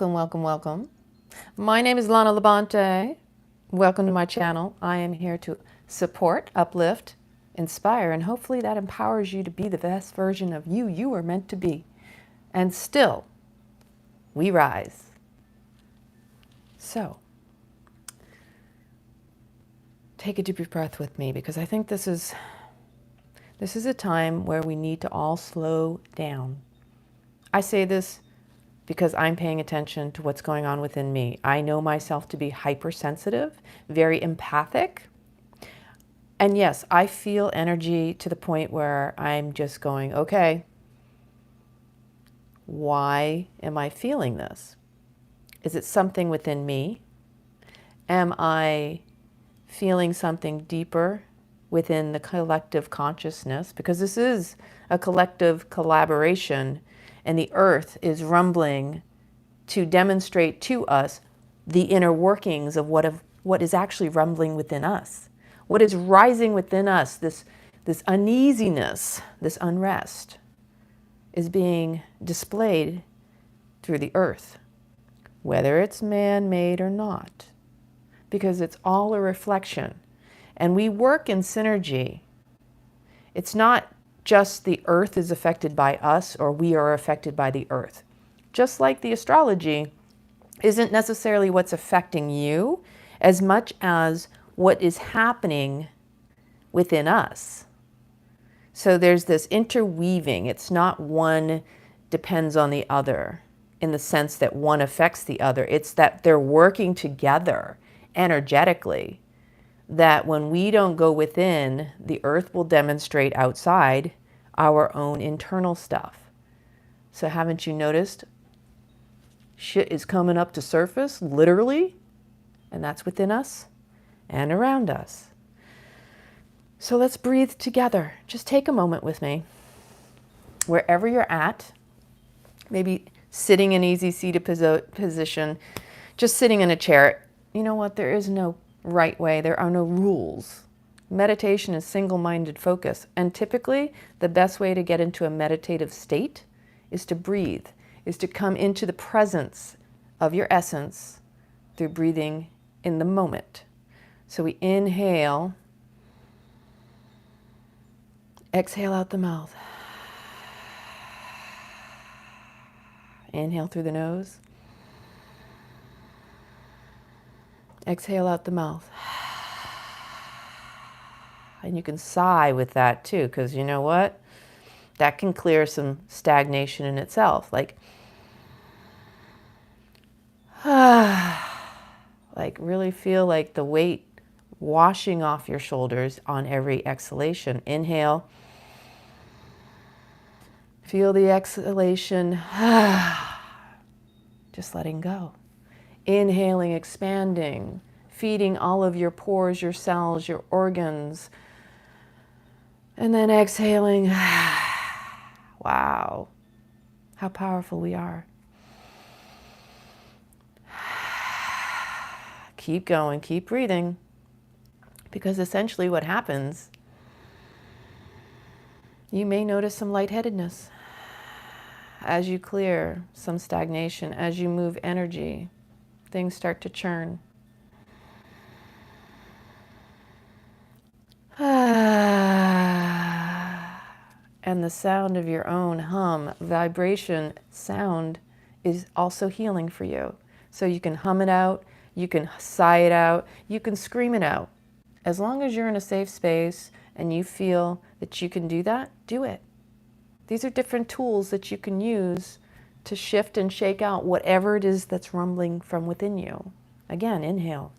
Welcome, welcome, welcome. My name is Lana Labonte. Welcome to my channel. I am here to support, uplift, inspire, and hopefully that empowers you to be the best version of you were meant to be. And still, we rise. So, take a deep breath with me, because I think this is a time where we need to all slow down. I say this because I'm paying attention to what's going on within me. I know myself to be hypersensitive, very empathic. And yes, I feel energy to the point where I'm just going, okay, why am I feeling this? Is it something within me? Am I feeling something deeper within the collective consciousness? Because this is a collective collaboration, and the earth is rumbling to demonstrate to us the inner workings of what is actually rumbling within us. What is rising within us, this uneasiness, this unrest, is being displayed through the earth, whether it's man-made or not, because it's all a reflection. And we work in synergy. It's not just the earth is affected by us or we are affected by the earth. Just like the astrology isn't necessarily what's affecting you as much as what is happening within us. So there's this interweaving. It's not one depends on the other in the sense that one affects the other. It's that they're working together energetically, that when we don't go within, the earth will demonstrate outside our own internal stuff. So haven't you noticed? Shit is coming up to surface, literally, and that's within us and around us. So let's breathe together. Just take a moment with me. Wherever you're at, maybe sitting in easy seated position, just sitting in a chair. You know what? There is no right way. There are no rules. Meditation is single-minded focus. And typically, the best way to get into a meditative state is to breathe, is to come into the presence of your essence through breathing in the moment. So we inhale, exhale out the mouth. Inhale through the nose. Exhale out the mouth. And you can sigh with that too, because you know what? That can clear some stagnation in itself. Like really feel like the weight washing off your shoulders on every exhalation. Inhale. Feel the exhalation. Just letting go. Inhaling, expanding, feeding all of your pores, your cells, your organs. And then exhaling. Wow, how powerful we are. Keep going, keep breathing. Because essentially what happens, you may notice some lightheadedness as you clear some stagnation, as you move energy. Things start to churn. And the sound of your own hum, vibration, sound is also healing for you. So you can hum it out, you can sigh it out, you can scream it out. As long as you're in a safe space and you feel that you can do that, do it. These are different tools that you can use to shift and shake out whatever it is that's rumbling from within you. Again, inhale.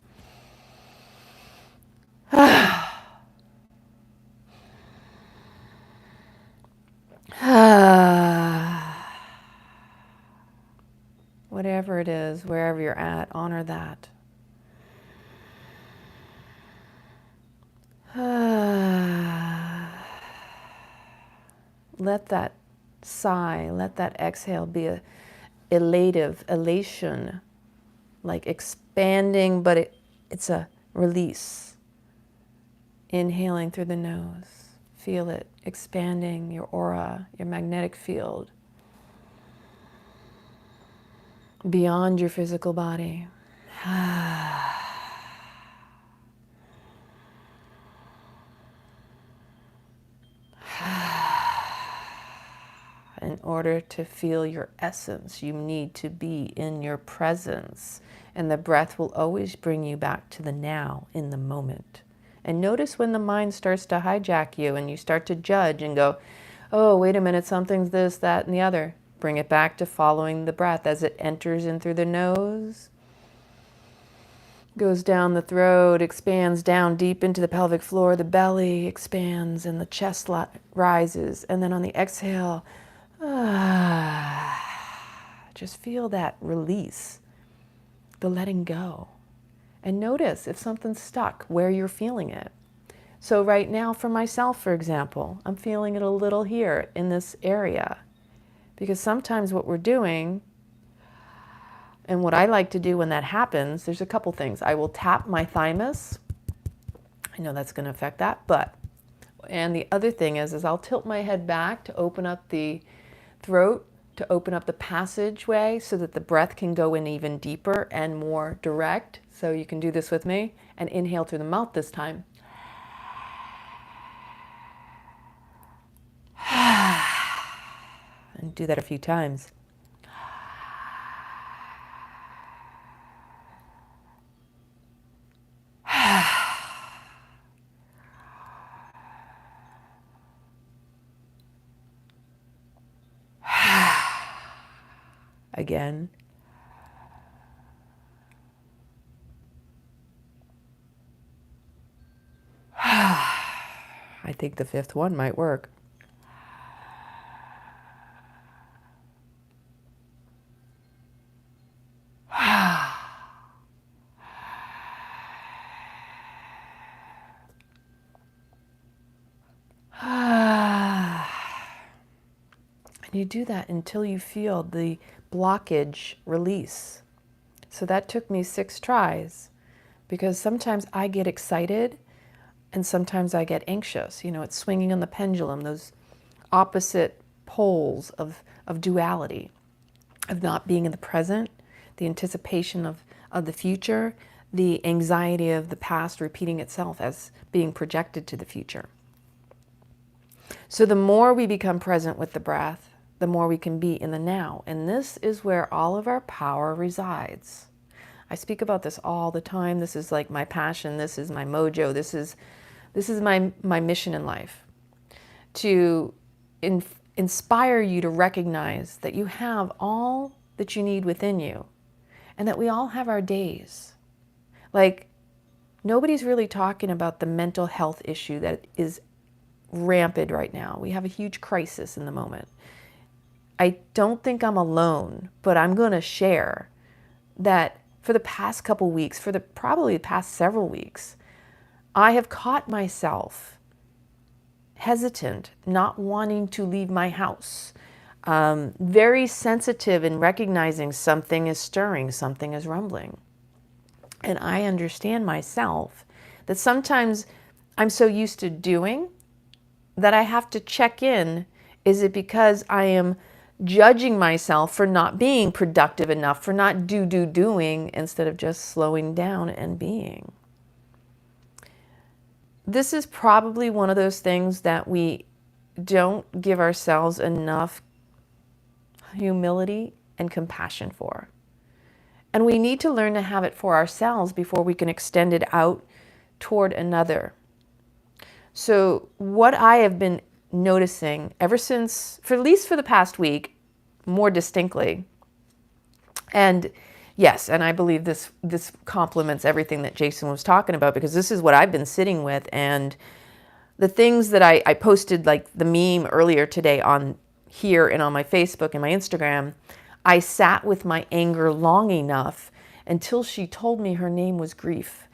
Whatever it is, wherever you're at, honor that. Let that sigh, let that exhale be a elation, like expanding, but it's a release. Inhaling through the nose, feel it expanding your aura, your magnetic field. beyond your physical body. In order to feel your essence, you need to be in your presence. And the breath will always bring you back to the now, in the moment. And notice when the mind starts to hijack you and you start to judge and go, oh, wait a minute, something's this, that, and the other. Bring it back to following the breath as it enters in through the nose, goes down the throat, expands down deep into the pelvic floor, the belly expands and the chest rises. And then on the exhale, just feel that release, the letting go. And notice if something's stuck, where you're feeling it. So right now for myself, for example, I'm feeling it a little here in this area. Because sometimes what we're doing, and what I like to do when that happens, there's a couple things. I will tap my thymus. I know that's going to affect that, and the other thing is I'll tilt my head back to open up the throat, to open up the passageway so that the breath can go in even deeper and more direct. So you can do this with me and inhale through the mouth this time. And do that a few times. Again. I think the fifth one might work. And you do that until you feel the blockage release. So that took me 6 tries, because sometimes I get excited and sometimes I get anxious. You know, it's swinging on the pendulum, those opposite poles of duality, of not being in the present, the anticipation of the future, the anxiety of the past repeating itself as being projected to the future. So the more we become present with the breath, the more we can be in the now. And this is where all of our power resides. I speak about this all the time. This is like my passion. This is my mojo. This is my mission in life. To inspire you to recognize that you have all that you need within you, and that we all have our days. Like, nobody's really talking about the mental health issue that is rampant right now. We have a huge crisis in the moment. I don't think I'm alone, but I'm going to share that for the past couple weeks, for probably the past several weeks, I have caught myself hesitant, not wanting to leave my house, very sensitive in recognizing something is stirring, something is rumbling. And I understand myself that sometimes I'm so used to doing that I have to check in. Is it because I am judging myself for not being productive enough, for not doing instead of just slowing down and being? This is probably one of those things that we don't give ourselves enough humility and compassion for. And we need to learn to have it for ourselves before we can extend it out toward another. So what I have been noticing ever since, for at least for the past week, more distinctly, and yes, and I believe this complements everything that Jason was talking about, because this is what I've been sitting with, and the things that I posted, like the meme earlier today on here and on my Facebook and my Instagram. I sat with my anger long enough until she told me her name was grief.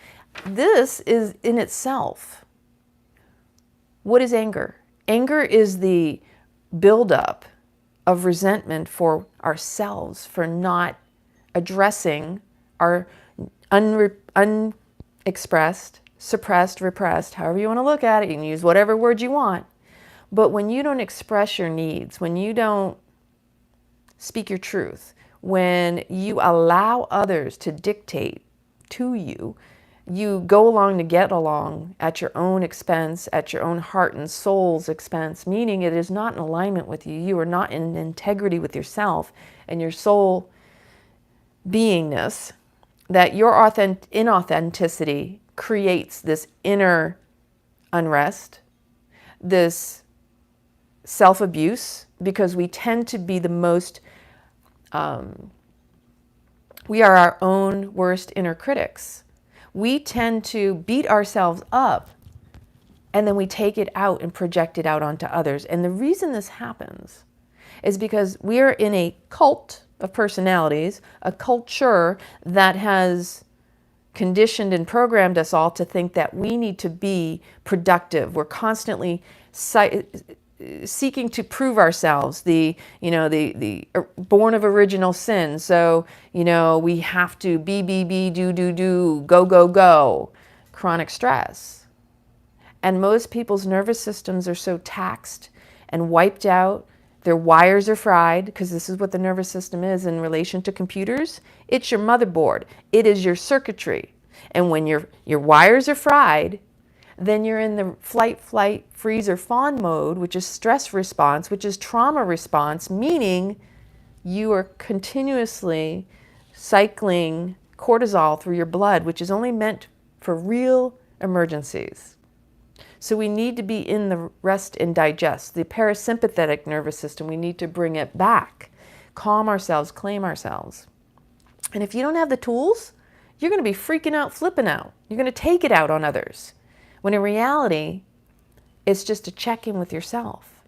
This is in itself. What is anger? Anger is the buildup of resentment for ourselves for not addressing our unexpressed, suppressed, repressed, however you want to look at it. You can use whatever word you want. But when you don't express your needs, when you don't speak your truth, when you allow others to dictate to you, you go along to get along at your own expense, at your own heart and soul's expense, meaning it is not in alignment with you. You are not in integrity with yourself and your soul beingness, that your inauthenticity creates this inner unrest, this self-abuse, because we tend to be the most, we are our own worst inner critics. We tend to beat ourselves up and then we take it out and project it out onto others. And the reason this happens is because we're in a cult of personalities, a culture that has conditioned and programmed us all to think that we need to be productive. We're constantly seeking to prove ourselves, the born of original sin. So, we have to be, do, go, chronic stress. And most people's nervous systems are so taxed and wiped out. Their wires are fried, because this is what the nervous system is in relation to computers. It's your motherboard. It is your circuitry. And when your wires are fried, then you're in the flight, freeze, or fawn mode, which is stress response, which is trauma response, meaning you are continuously cycling cortisol through your blood, which is only meant for real emergencies. So we need to be in the rest and digest, the parasympathetic nervous system. We need to bring it back, calm ourselves, claim ourselves. And if you don't have the tools, you're going to be freaking out, flipping out. You're going to take it out on others. When in reality, it's just a check-in with yourself.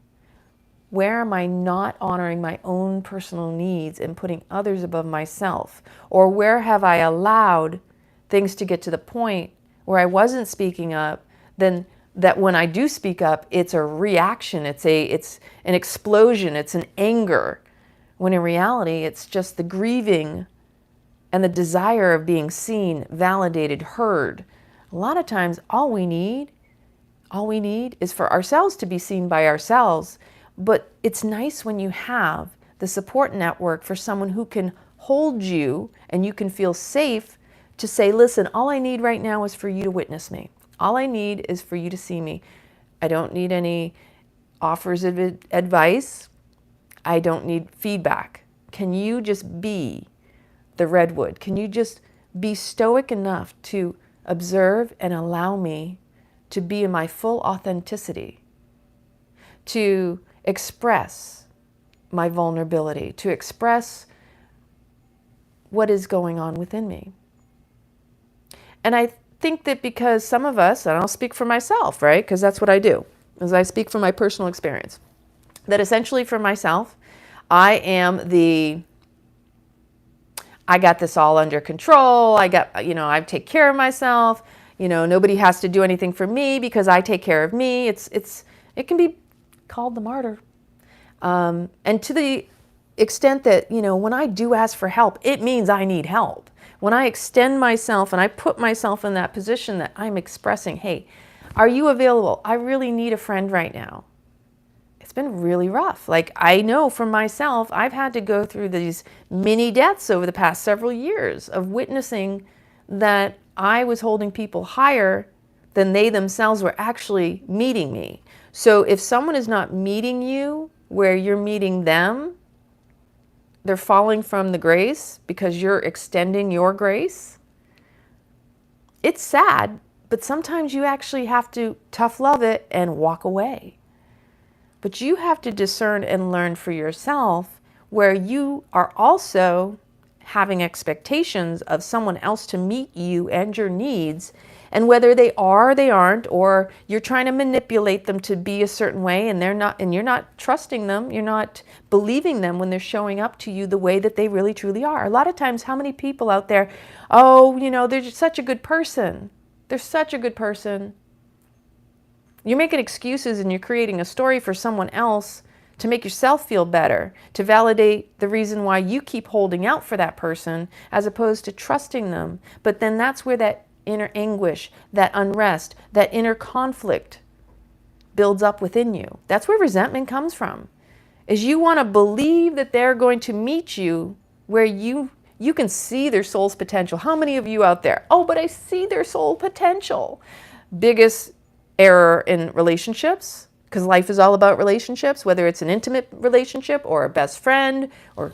Where am I not honoring my own personal needs and putting others above myself? Or where have I allowed things to get to the point where I wasn't speaking up, then that when I do speak up, it's a reaction, it's an explosion, it's an anger. When in reality, it's just the grieving and the desire of being seen, validated, heard. A lot of times, all we need is for ourselves to be seen by ourselves. But it's nice when you have the support network for someone who can hold you and you can feel safe to say, listen, all I need right now is for you to witness me. All I need is for you to see me. I don't need any offers of advice. I don't need feedback. Can you just be the redwood? Can you just be stoic enough to observe and allow me to be in my full authenticity, to express my vulnerability, to express what is going on within me? And I think that because some of us, and I'll speak for myself, right? Because that's what I do, is I speak from my personal experience. That essentially for myself, I got this all under control. I take care of myself. Nobody has to do anything for me because I take care of me. It can be called the martyr. And to the extent that, when I do ask for help, it means I need help. When I extend myself and I put myself in that position that I'm expressing, hey, are you available? I really need a friend right now. It's been really rough. Like, I know for myself, I've had to go through these mini deaths over the past several years of witnessing that I was holding people higher than they themselves were actually meeting me. So if someone is not meeting you where you're meeting them, they're falling from the grace because you're extending your grace. It's sad, but sometimes you actually have to tough love it and walk away. But you have to discern and learn for yourself where you are also having expectations of someone else to meet you and your needs, and whether they are or they aren't, or you're trying to manipulate them to be a certain way and they're not, and you're not trusting them, you're not believing them when they're showing up to you the way that they really truly are. A lot of times, how many people out there, they're just such a good person. They're such a good person. You're making excuses and you're creating a story for someone else to make yourself feel better, to validate the reason why you keep holding out for that person as opposed to trusting them. But then that's where that inner anguish, that unrest, that inner conflict builds up within you. That's where resentment comes from, is you want to believe that they're going to meet you where you can see their soul's potential. How many of you out there, oh, but I see their soul potential? Biggest error in relationships, because life is all about relationships, whether it's an intimate relationship or a best friend or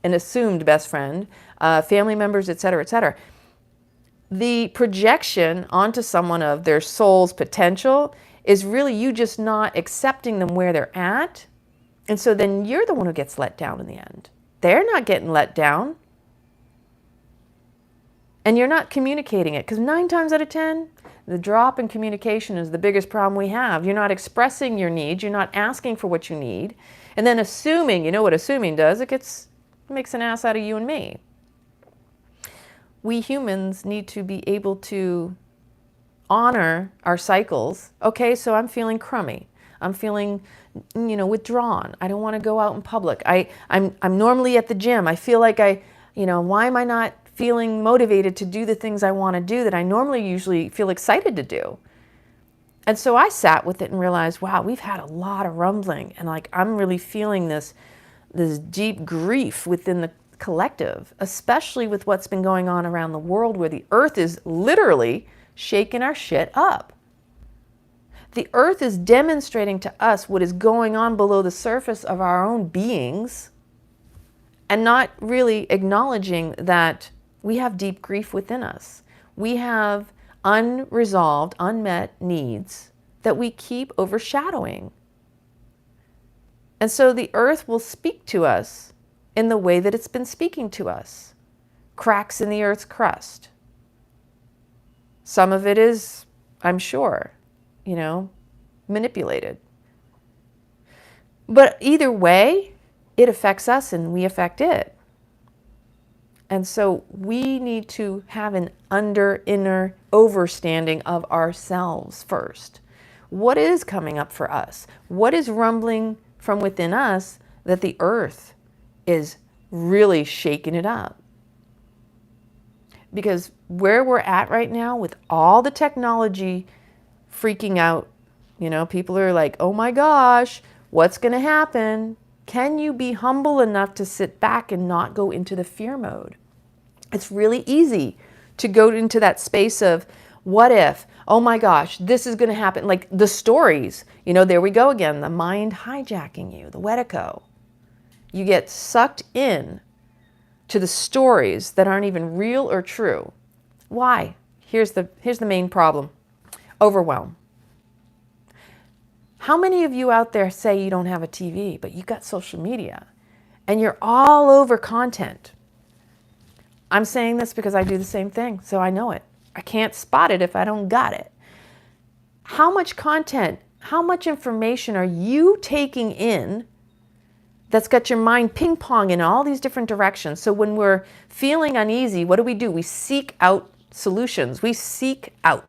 an assumed best friend, family members, etc., etc. The projection onto someone of their soul's potential is really you just not accepting them where they're at. And so then you're the one who gets let down in the end. They're not getting let down. And you're not communicating it, because 9 times out of 10, the drop in communication is the biggest problem we have. You're not expressing your needs. You're not asking for what you need. And then assuming, you know what assuming does? It makes an ass out of you and me. We humans need to be able to honor our cycles. Okay, so I'm feeling crummy. I'm feeling, withdrawn. I don't want to go out in public. I'm normally at the gym. I feel like why am I not feeling motivated to do the things I want to do that I normally usually feel excited to do? And so I sat with it and realized, wow, we've had a lot of rumbling, and I'm really feeling this deep grief within the collective, especially with what's been going on around the world, where the earth is literally shaking our shit up. The earth is demonstrating to us what is going on below the surface of our own beings, and not really acknowledging that we have deep grief within us. We have unresolved, unmet needs that we keep overshadowing. And so the earth will speak to us in the way that it's been speaking to us. Cracks in the earth's crust. Some of it is, I'm sure, manipulated. But either way, it affects us and we affect it. And so we need to have an inner overstanding of ourselves first. What is coming up for us? What is rumbling from within us that the earth is really shaking it up? Because where we're at right now with all the technology freaking out, people are like, oh my gosh, what's going to happen? Can you be humble enough to sit back and not go into the fear mode? It's really easy to go into that space of, what if? Oh my gosh, this is going to happen. Like the stories, there we go again, the mind hijacking you, the 𝐕𝐤𝐻𝐿. You get sucked in to the stories that aren't even real or true. Why? Here's the main problem. Overwhelm. How many of you out there say you don't have a TV, but you got social media and you're all over content? I'm saying this because I do the same thing, so I know it. I can't spot it if I don't got it. How much content, how much information are you taking in that's got your mind ping-pong in all these different directions? So when we're feeling uneasy, what do? We seek out solutions. We seek out.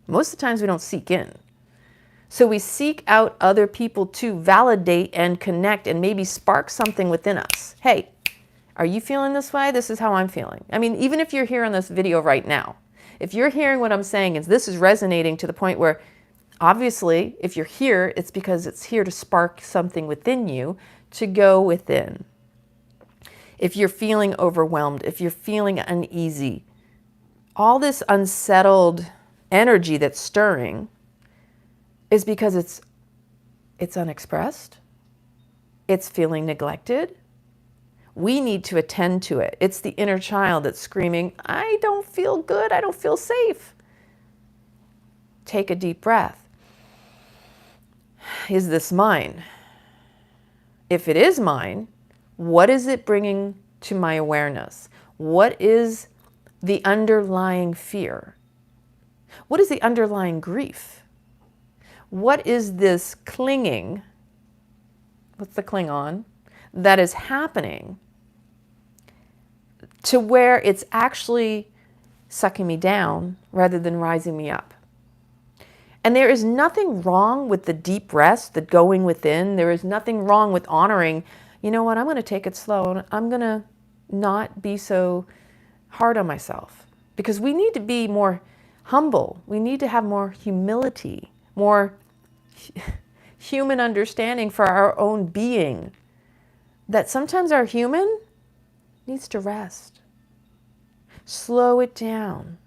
Most of the times we don't seek in. So we seek out other people to validate and connect and maybe spark something within us. Hey, are you feeling this way? This is how I'm feeling. I mean, even if you're here on this video right now, if you're hearing what I'm saying, is this is resonating to the point where, obviously, if you're here, it's because it's here to spark something within you to go within. If you're feeling overwhelmed, if you're feeling uneasy, all this unsettled energy that's stirring is because it's unexpressed. It's feeling neglected. We need to attend to it. It's the inner child that's screaming, I don't feel good. I don't feel safe. Take a deep breath. Is this mine? If it is mine, what is it bringing to my awareness? What is the underlying fear? What is the underlying grief? What is this clinging? What's the cling on? That is happening to where it's actually sucking me down rather than rising me up. And there is nothing wrong with the deep rest, the going within. There is nothing wrong with honoring, you know what, I'm going to take it slow. I'm going to not be so hard on myself. Because we need to be more humble. We need to have more humility, more human understanding for our own being. That sometimes our human needs to rest. Slow it down.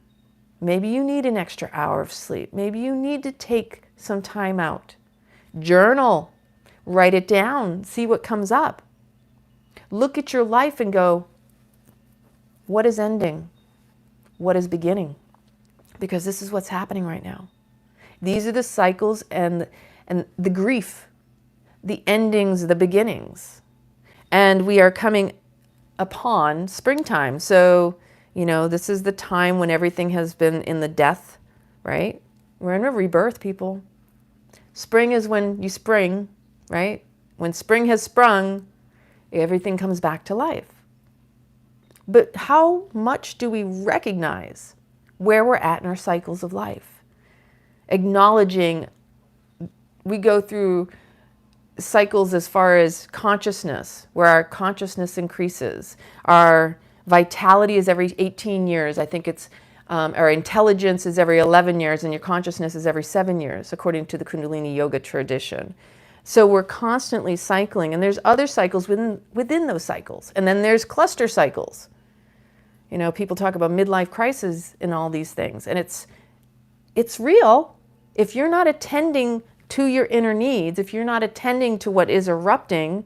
Maybe you need an extra hour of sleep. Maybe you need to take some time out. Journal. Write it down. See what comes up. Look at your life and go, what is ending? What is beginning? Because this is what's happening right now. These are the cycles and the grief, the endings, the beginnings. And we are coming upon springtime. So, you know, this is the time when everything has been in the death, right? We're in a rebirth, people. Spring is when you spring, right? When spring has sprung, everything comes back to life. But how much do we recognize where we're at in our cycles of life? Acknowledging we go through cycles as far as consciousness, where our consciousness increases. Our vitality is every 18 years. I think it's, our intelligence is every 11 years, and your consciousness is every 7 years, according to the Kundalini Yoga tradition. So we're constantly cycling, and there's other cycles within those cycles. And then there's cluster cycles. You know, people talk about midlife crisis and all these things, and it's real. If you're not attending to your inner needs, if you're not attending to what is erupting,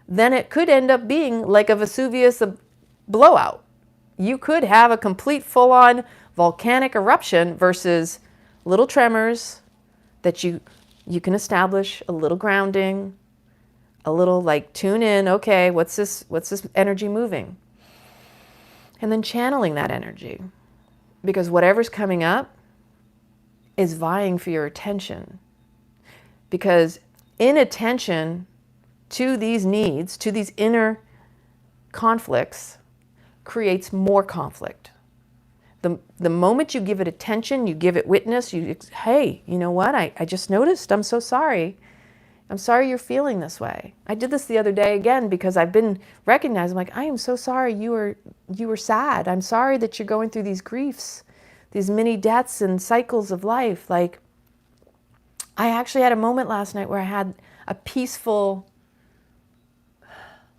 then it could end up being like a Vesuvius blowout. You could have a complete full-on volcanic eruption versus little tremors that you can establish, a little grounding, a little like tune in, okay, what's this energy moving? And then channeling that energy, because whatever's coming up is vying for your attention. Because inattention to these needs, to these inner conflicts, creates more conflict. The moment you give it attention, you give it witness, hey, you know what? I just noticed, I'm so sorry. I'm sorry you're feeling this way. I did this the other day again because I've been recognized. I'm like, I am so sorry you were sad. I'm sorry that you're going through these griefs, these mini deaths and cycles of life. Like, I actually had a moment last night where I had a peaceful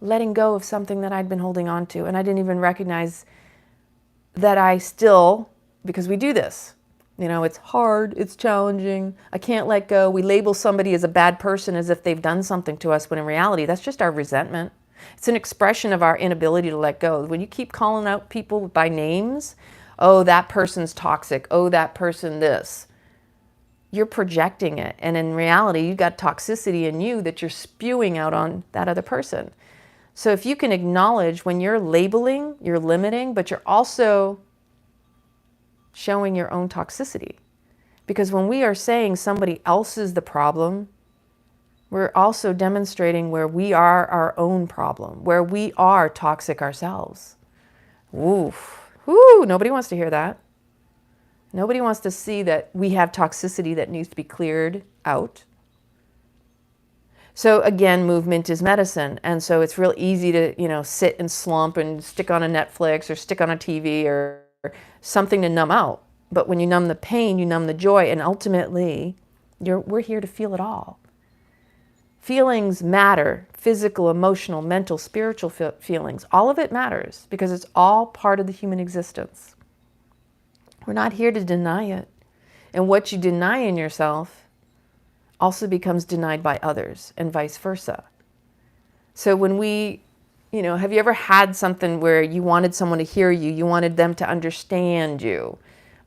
letting go of something that I'd been holding on to. And I didn't even recognize that I still, because we do this, you know, it's hard, it's challenging, I can't let go. We label somebody as a bad person as if they've done something to us, when in reality, that's just our resentment. It's an expression of our inability to let go. When you keep calling out people by names, oh, that person's toxic, oh, that person this, you're projecting it. And in reality, you've got toxicity in you that you're spewing out on that other person. So if you can acknowledge when you're labeling, you're limiting, but you're also showing your own toxicity. Because when we are saying somebody else is the problem, we're also demonstrating where we are our own problem, where we are toxic ourselves. Oof. Woo, nobody wants to hear that. Nobody wants to see that we have toxicity that needs to be cleared out. So again, movement is medicine. And so it's real easy to, you know, sit and slump and stick on a Netflix or stick on a TV or something to numb out. But when you numb the pain, you numb the joy. And ultimately, we're here to feel it all. Feelings matter. Physical, emotional, mental, spiritual feelings. All of it matters because it's all part of the human existence. We're not here to deny it. And what you deny in yourself also becomes denied by others, and vice versa. So when we, you know, have you ever had something where you wanted someone to hear you, you wanted them to understand you,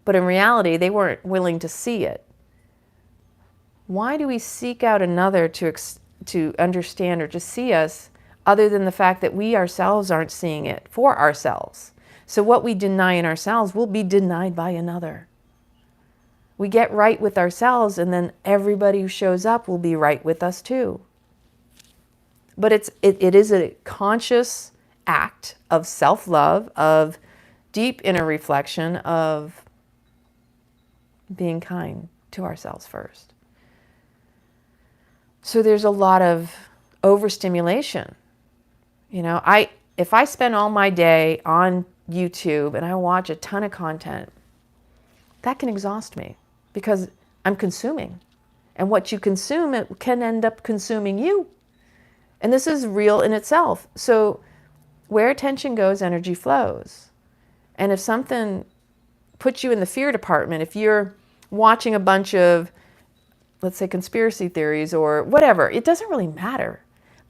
but in reality, they weren't willing to see it? Why do we seek out another to understand or to see us, other than the fact that we ourselves aren't seeing it for ourselves? So what we deny in ourselves will be denied by another. We get right with ourselves, and then everybody who shows up will be right with us too. But it is a conscious act of self-love, of deep inner reflection, of being kind to ourselves first. So there's a lot of overstimulation. You know, if I spend all my day on YouTube and I watch a ton of content, that can exhaust me. Because I'm consuming. And what you consume, it can end up consuming you. And this is real in itself. So Where attention goes, energy flows. And if something puts you in the fear department, if you're watching a bunch of, let's say, conspiracy theories or whatever, it doesn't really matter.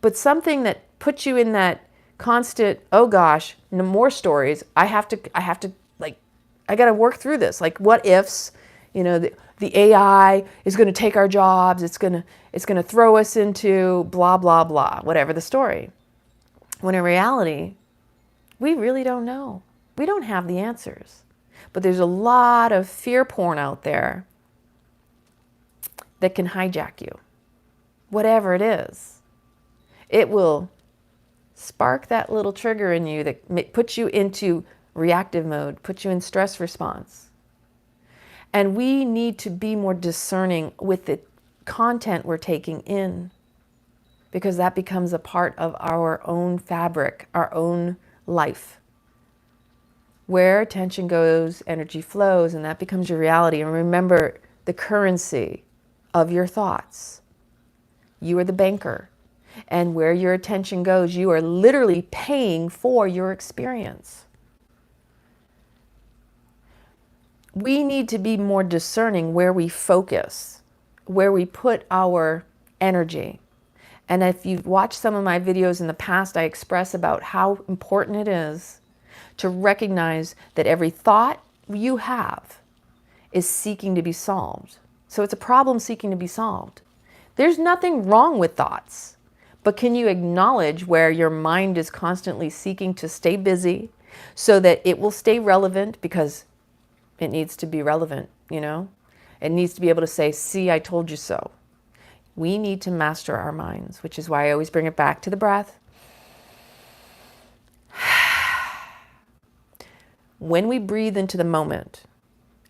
But something that puts you in that constant, oh gosh, no more stories. I have to like, I got to work through this. Like, what ifs, you know, the AI is going to take our jobs. It's going to throw us into blah, blah, blah, whatever the story. When in reality, we really don't know. We don't have the answers. But there's a lot of fear porn out there that can hijack you. Whatever it is, it will spark that little trigger in you that puts you into reactive mode, puts you in stress response. And we need to be more discerning with the content we're taking in, because that becomes a part of our own fabric, our own life. Where attention goes, energy flows, and that becomes your reality. And remember the currency of your thoughts. You are the banker. And where your attention goes, you are literally paying for your experience. We need to be more discerning where we focus, where we put our energy. And if you've watched some of my videos in the past, I express about how important it is to recognize that every thought you have is seeking to be solved. So it's a problem seeking to be solved. There's nothing wrong with thoughts, but can you acknowledge where your mind is constantly seeking to stay busy so that it will stay relevant, because it needs to be relevant, you know? It needs to be able to say, see, I told you so. We need to master our minds, which is why I always bring it back to the breath. When we breathe into the moment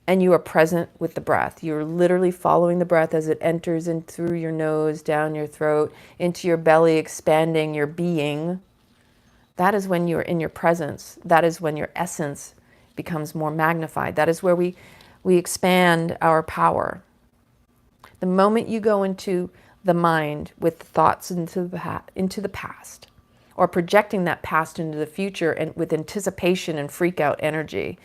and you are present with the breath, you're literally following the breath as it enters in through your nose, down your throat, into your belly, expanding your being. That is when you're in your presence. That is when your essence becomes more magnified. That is where we expand our power. The moment you go into the mind with thoughts into the past, or projecting that past into the future and with anticipation and freak out energy,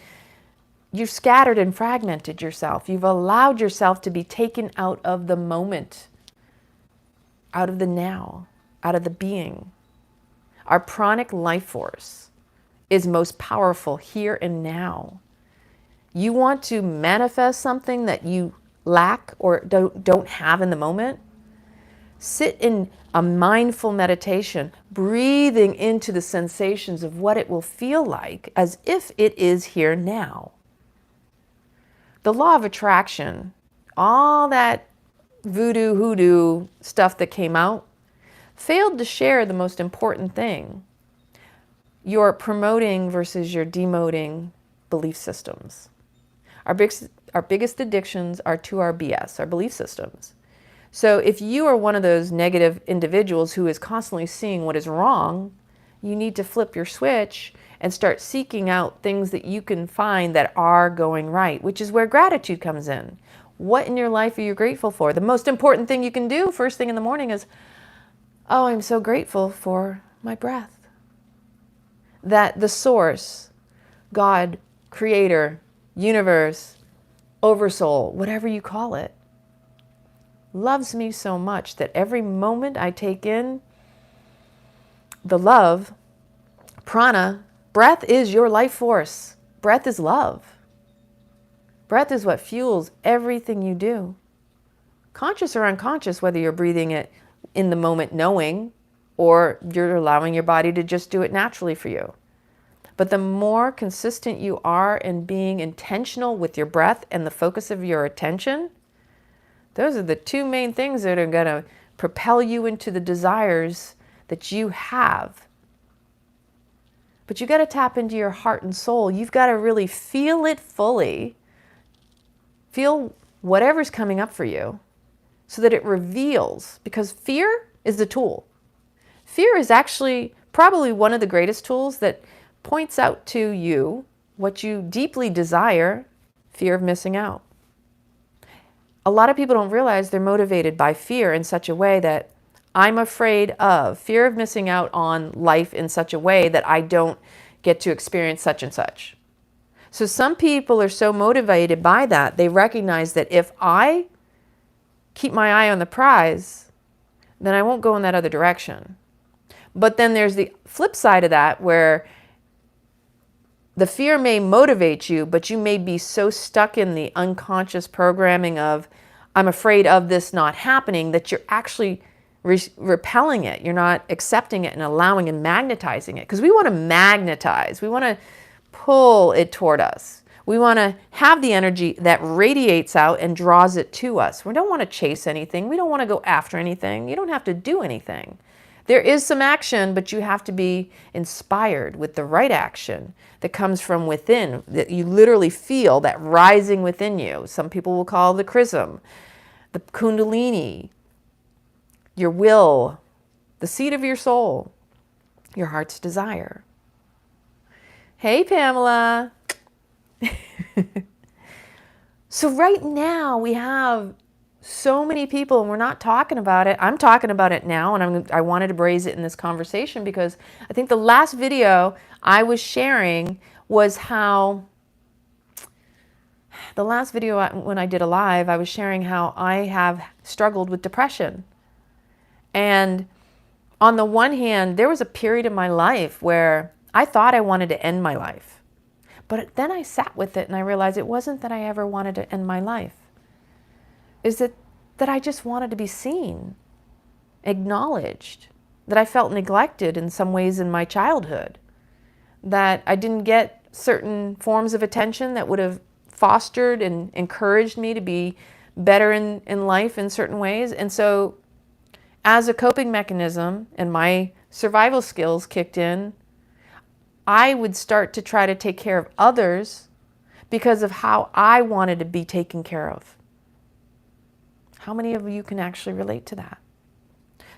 you've scattered and fragmented yourself. You've allowed yourself to be taken out of the moment, out of the now, out of the being. Our pranic life force is most powerful here and now. You want to manifest something that you lack or don't have in the moment? Sit in a mindful meditation, breathing into the sensations of what it will feel like as if it is here now. The law of attraction, all that voodoo, hoodoo stuff that came out, failed to share the most important thing: your promoting versus your demoting belief systems. Our biggest addictions are to our BS, our belief systems. So if you are one of those negative individuals who is constantly seeing what is wrong, you need to flip your switch and start seeking out things that you can find that are going right, which is where gratitude comes in. What in your life are you grateful for? The most important thing you can do first thing in the morning is, oh, I'm so grateful for my breath. That the source, God, creator, universe, oversoul, whatever you call it, loves me so much that every moment I take in the love, prana, breath is your life force. Breath is love. Breath is what fuels everything you do. Conscious or unconscious, whether you're breathing it in the moment knowing, or you're allowing your body to just do it naturally for you. But the more consistent you are in being intentional with your breath and the focus of your attention, those are the two main things that are going to propel you into the desires that you have. But you got to tap into your heart and soul. You've got to really feel it fully. Feel whatever's coming up for you so that it reveals, because fear is the tool. Fear is actually probably one of the greatest tools that points out to you what you deeply desire, fear of missing out. A lot of people don't realize they're motivated by fear in such a way that I'm afraid of, fear of missing out on life in such a way that I don't get to experience such and such. So some people are so motivated by that, they recognize that if I keep my eye on the prize, then I won't go in that other direction. But then there's the flip side of that where the fear may motivate you, but you may be so stuck in the unconscious programming of, I'm afraid of this not happening, that you're actually repelling it. You're not accepting it and allowing and magnetizing it. Because we want to magnetize. We want to pull it toward us. We want to have the energy that radiates out and draws it to us. We don't want to chase anything. We don't want to go after anything. You don't have to do anything. There is some action, but you have to be inspired with the right action that comes from within, that you literally feel that rising within you. Some people will call the chrism, the kundalini, your will, the seat of your soul, your heart's desire. Hey, Pamela. So right now we have so many people and we're not talking about it. I'm talking about it now, and I wanted to raise it in this conversation because I think the last video I was sharing was how, the last video when I did a live, I was sharing how I have struggled with depression. And on the one hand, there was a period in my life where I thought I wanted to end my life. But then I sat with it and I realized it wasn't that I ever wanted to end my life. Is that I just wanted to be seen, acknowledged, that I felt neglected in some ways in my childhood, that I didn't get certain forms of attention that would have fostered and encouraged me to be better in life in certain ways. And so as a coping mechanism and my survival skills kicked in, I would start to try to take care of others because of how I wanted to be taken care of. How many of you can actually relate to that?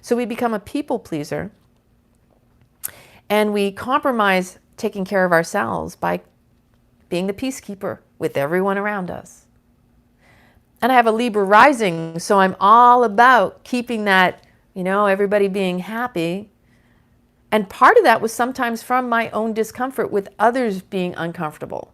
So we become a people pleaser and we compromise taking care of ourselves by being the peacekeeper with everyone around us. And I have a Libra rising, so I'm all about keeping that, everybody being happy. And part of that was sometimes from my own discomfort with others being uncomfortable.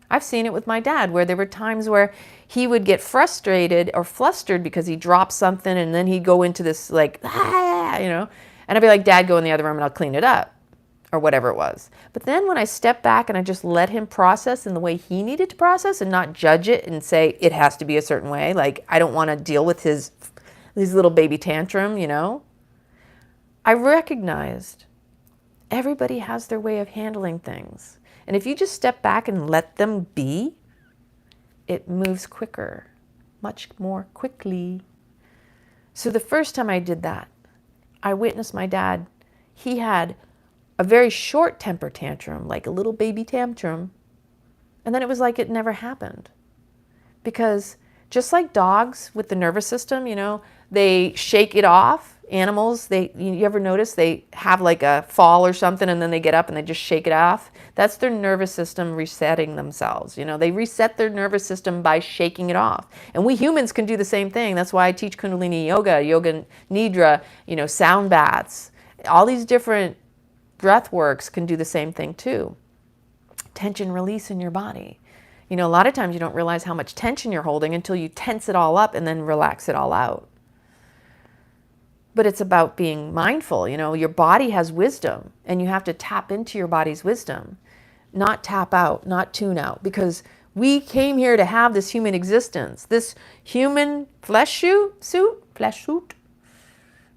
I've seen it with my dad where there were times where he would get frustrated or flustered because he dropped something and then he'd go into this and I'd be like, Dad, go in the other room and I'll clean it up or whatever it was. But then when I stepped back and I just let him process in the way he needed to process and not judge it and say it has to be a certain way, like I don't want to deal with his little baby tantrum, I recognized everybody has their way of handling things. And if you just step back and let them be, it moves quicker, much more quickly. So the first time I did that, I witnessed my dad. He had a very short temper tantrum, like a little baby tantrum. And then it was like it never happened. Because just like dogs with the nervous system, they shake it off. Animals, you ever notice they have like a fall or something and then they get up and they just shake it off? That's their nervous system resetting themselves. They reset their nervous system by shaking it off. And we humans can do the same thing. That's why I teach Kundalini yoga, yoga nidra, sound baths. All these different breath works can do the same thing too. Tension release in your body. A lot of times you don't realize how much tension you're holding until you tense it all up and then relax it all out. But it's about being mindful. Your body has wisdom and you have to tap into your body's wisdom, not tap out, not tune out, because we came here to have this human existence. This human flesh suit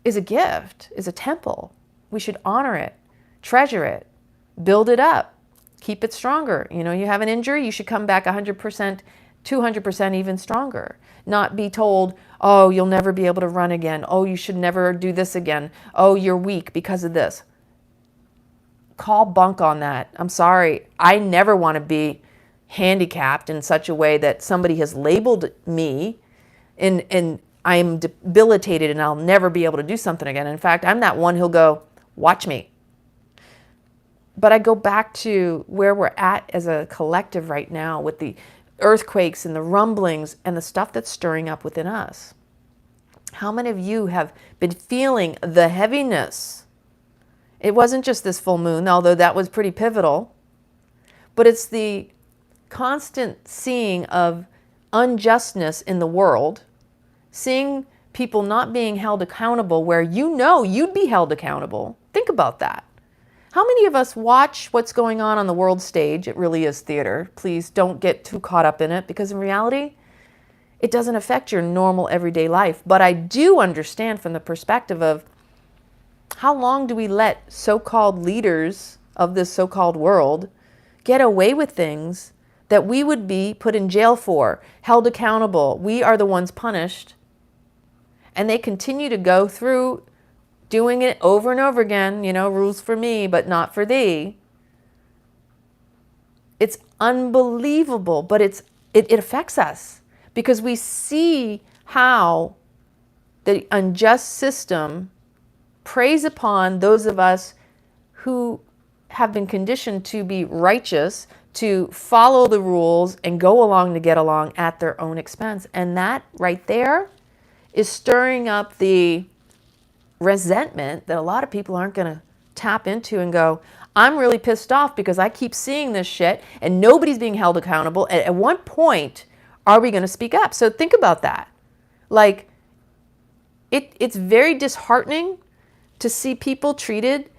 is a gift, is a temple. We should honor it, treasure it, build it up, keep it stronger. You have an injury, you should come back 100%, 200% even stronger. Not be told, oh, you'll never be able to run again. Oh, you should never do this again. Oh, you're weak because of this. Call bunk on that. I'm sorry. I never want to be handicapped in such a way that somebody has labeled me and I'm debilitated and I'll never be able to do something again. In fact, I'm that one who'll go, watch me. But I go back to where we're at as a collective right now with the earthquakes and the rumblings and the stuff that's stirring up within us. How many of you have been feeling the heaviness? It wasn't just this full moon, although that was pretty pivotal, but it's the constant seeing of unjustness in the world, seeing people not being held accountable where you know you'd be held accountable. Think about that. How many of us watch what's going on the world stage? It really is theater. Please don't get too caught up in it, because in reality, it doesn't affect your normal everyday life. But I do understand from the perspective of how long do we let so-called leaders of this so-called world get away with things that we would be put in jail for, held accountable. We are the ones punished. And they continue to go through doing it over and over again, you know, rules for me, but not for thee. It's unbelievable, but it affects us because we see how the unjust system preys upon those of us who have been conditioned to be righteous, to follow the rules and go along to get along at their own expense. And that right there is stirring up the resentment that a lot of people aren't going to tap into and go, I'm really pissed off because I keep seeing this shit and nobody's being held accountable. At what point are we going to speak up? So think about that. Like, it's very disheartening to see people treated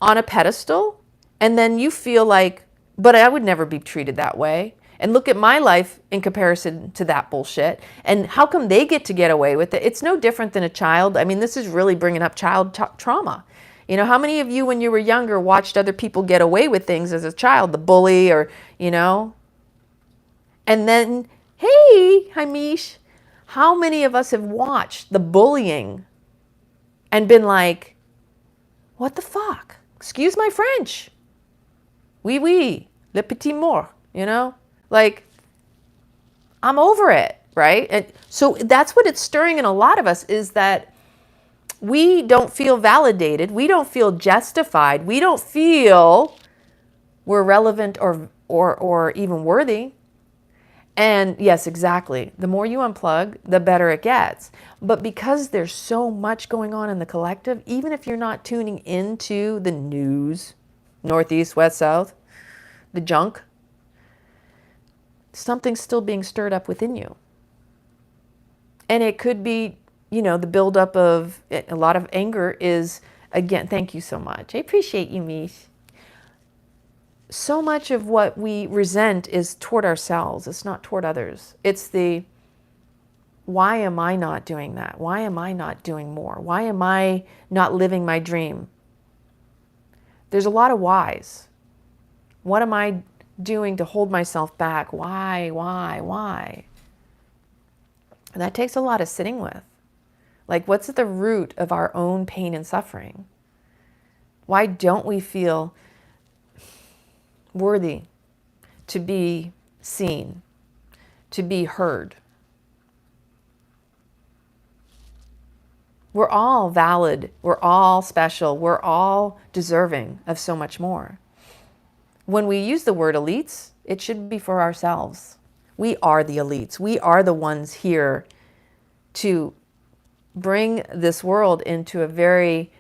on a pedestal, and then you feel like, but I would never be treated that way. And look at my life in comparison to that bullshit. And how come they get away with it? It's no different than a child. I mean, this is really bringing up child trauma. You know, how many of you when you were younger watched other people get away with things as a child, the bully or, you know? And then, hey, hi Mish. How many of us have watched the bullying and been like, what the fuck? Excuse my French. Oui, oui, le petit mort, you know? Like, I'm over it, right? And so that's what it's stirring in a lot of us, is that we don't feel validated. We don't feel justified. We don't feel we're relevant or even worthy. And yes, exactly. The more you unplug, the better it gets. But because there's so much going on in the collective, even if you're not tuning into the news, northeast, west, south, the junk, something's still being stirred up within you. And it could be, you know, the buildup of a lot of anger is, again, thank you so much. I appreciate you, Mish. So much of what we resent is toward ourselves. It's not toward others. It's the, why am I not doing that? Why am I not doing more? Why am I not living my dream? There's a lot of whys. What am I doing to hold myself back? Why? And that takes a lot of sitting with. Like, what's at the root of our own pain and suffering? Why don't we feel worthy to be seen, to be heard? We're all valid. We're all special. We're all deserving of so much more. When we use the word elites, it should be for ourselves. We are the elites. We are the ones here to bring this world into a very,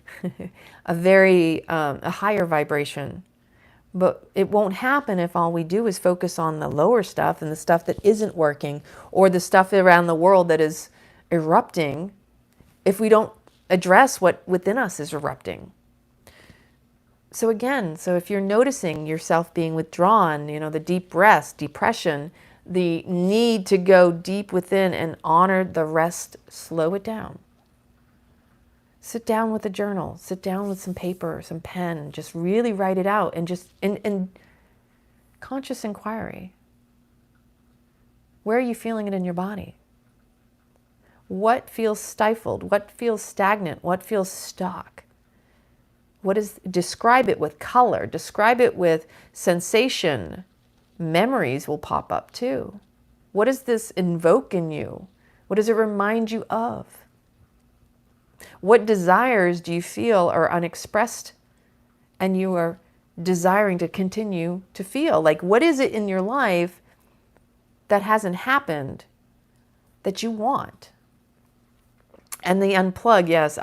a higher vibration. But it won't happen if all we do is focus on the lower stuff and the stuff that isn't working, or the stuff around the world that is erupting, if we don't address what within us is erupting. So again, so if you're noticing yourself being withdrawn, you know, the deep breaths, depression, the need to go deep within and honor the rest, slow it down. Sit down with a journal, sit down with some paper, some pen, just really write it out, and just in conscious inquiry. Where are you feeling it in your body? What feels stifled? What feels stagnant? What feels stuck? Describe it with color, describe it with sensation. Memories will pop up too. What does this invoke in you? What does it remind you of? What desires do you feel are unexpressed and you are desiring to continue to feel? Like, what is it in your life that hasn't happened that you want? And the unplug, yes,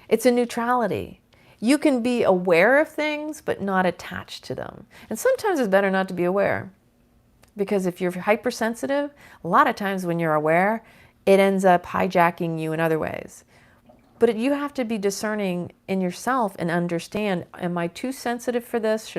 it's a neutrality. You can be aware of things, but not attached to them. And sometimes it's better not to be aware. Because if you're hypersensitive, a lot of times when you're aware, it ends up hijacking you in other ways. But you have to be discerning in yourself and understand, am I too sensitive for this?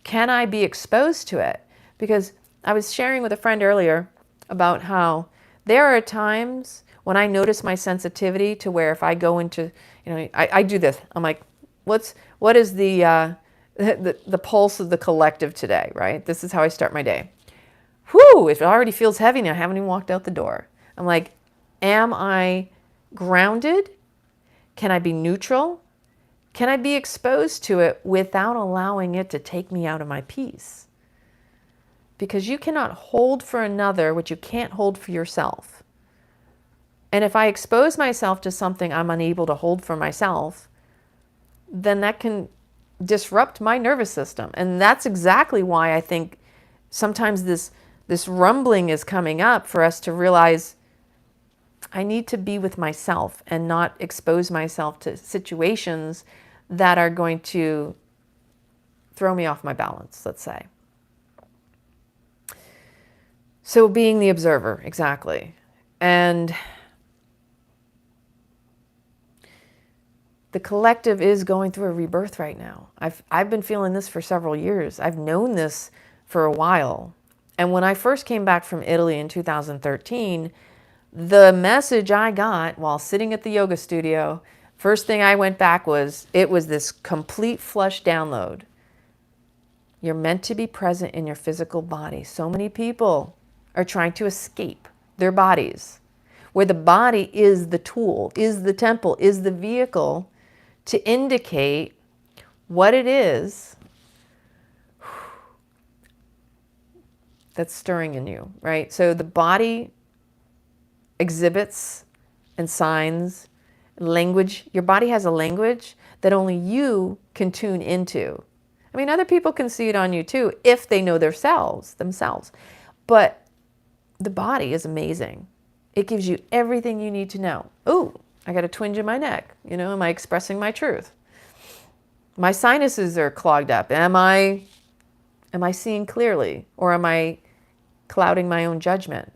Can I be exposed to it? Because I was sharing with a friend earlier about how there are times when I notice my sensitivity to where if I go into, I do this. I'm like, what is the pulse of the collective today, right? This is how I start my day. Whew, it already feels heavy now. I haven't even walked out the door. I'm like, am I grounded? Can I be neutral? Can I be exposed to it without allowing it to take me out of my peace? Because you cannot hold for another what you can't hold for yourself. And if I expose myself to something I'm unable to hold for myself, then that can disrupt my nervous system. And that's exactly why I think sometimes this rumbling is coming up for us to realize I need to be with myself and not expose myself to situations that are going to throw me off my balance, let's say. So being the observer, exactly. And the collective is going through a rebirth right now. I've been feeling this for several years. I've known this for a while. And when I first came back from Italy in 2013, the message I got while sitting at the yoga studio, first thing I went back was, it was this complete flush download. You're meant to be present in your physical body. So many people are trying to escape their bodies, where the body is the tool, is the temple, is the vehicle to indicate what it is that's stirring in you, right? So the body exhibits and signs language. Your body has a language that only you can tune into. I mean, other people can see it on you too, if they know themselves. But the body is amazing. It gives you everything you need to know. Ooh, I got a twinge in my neck. Am I expressing my truth? My sinuses are clogged up. Am I seeing clearly, or am I clouding my own judgment?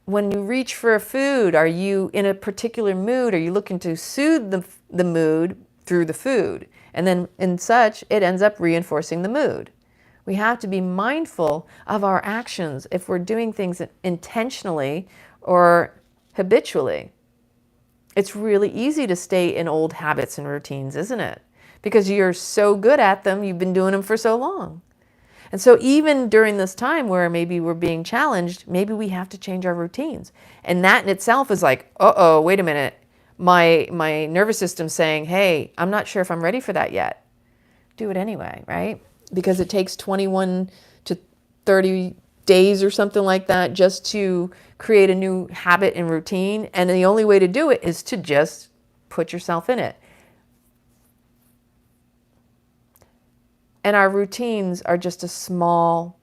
When you reach for a food, are you in a particular mood? Are you looking to soothe the mood through the food? And then in such, it ends up reinforcing the mood. We have to be mindful of our actions if we're doing things intentionally or habitually. It's really easy to stay in old habits and routines, isn't it? Because you're so good at them, you've been doing them for so long. And so even during this time where maybe we're being challenged, maybe we have to change our routines. And that in itself is like, uh-oh, wait a minute. My nervous system's saying, hey, I'm not sure if I'm ready for that yet. Do it anyway, right? Because it takes 21 to 30 days or something like that just to create a new habit and routine. And the only way to do it is to just put yourself in it. And our routines are just a small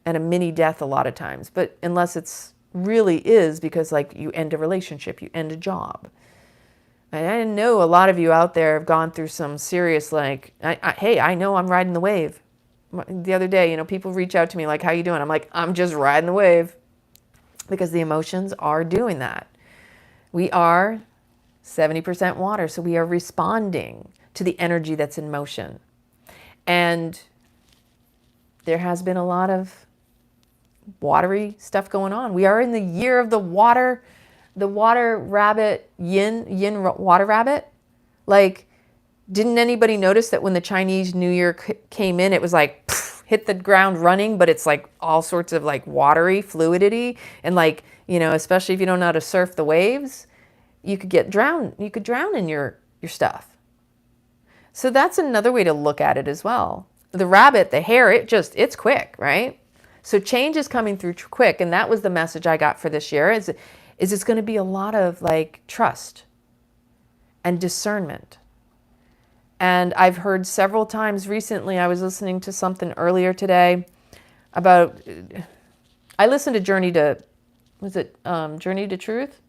and a mini death a lot of times. But unless it's really is because like you end a relationship, you end a job. And I know a lot of you out there have gone through some serious hey, I know I'm riding the wave. The other day, people reach out to me like, how you doing? I'm like, I'm just riding the wave. Because the emotions are doing that. We are 70% water, so we are responding to the energy that's in motion. And there has been a lot of watery stuff going on. We are in the year of the water rabbit, yin water rabbit. Like, didn't anybody notice that when the Chinese New Year came in, it was like, pff, hit the ground running, but it's like all sorts of like watery fluidity. And like, especially if you don't know how to surf the waves, you could drown in your stuff. So that's another way to look at it as well. The rabbit, the hare, it's quick, right? So change is coming through quick. And that was the message I got for this year is it's going to be a lot of like trust and discernment. And I've heard several times recently, I was listening to something earlier today about, I listened to Journey to Truth?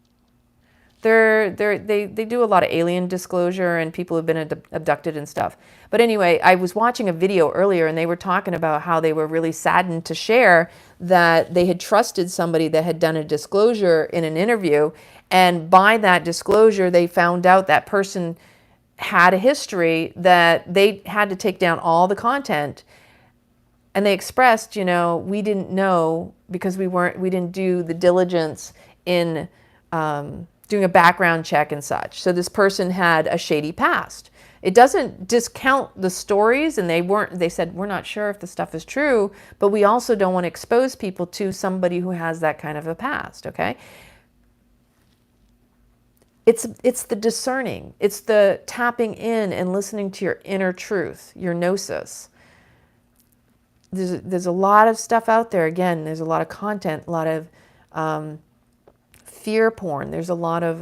They do a lot of alien disclosure and people who've been abducted and stuff. But anyway, I was watching a video earlier and they were talking about how they were really saddened to share that they had trusted somebody that had done a disclosure in an interview. And by that disclosure, they found out that person had a history that they had to take down all the content. And they expressed, you know, we didn't know because we didn't do the diligence in doing a background check and such. So this person had a shady past. It doesn't discount the stories, and they said, we're not sure if the stuff is true, but we also don't want to expose people to somebody who has that kind of a past, okay? It's the discerning. It's the tapping in and listening to your inner truth, your gnosis. There's a lot of stuff out there. Again, there's a lot of content, a lot of fear porn. There's a lot of,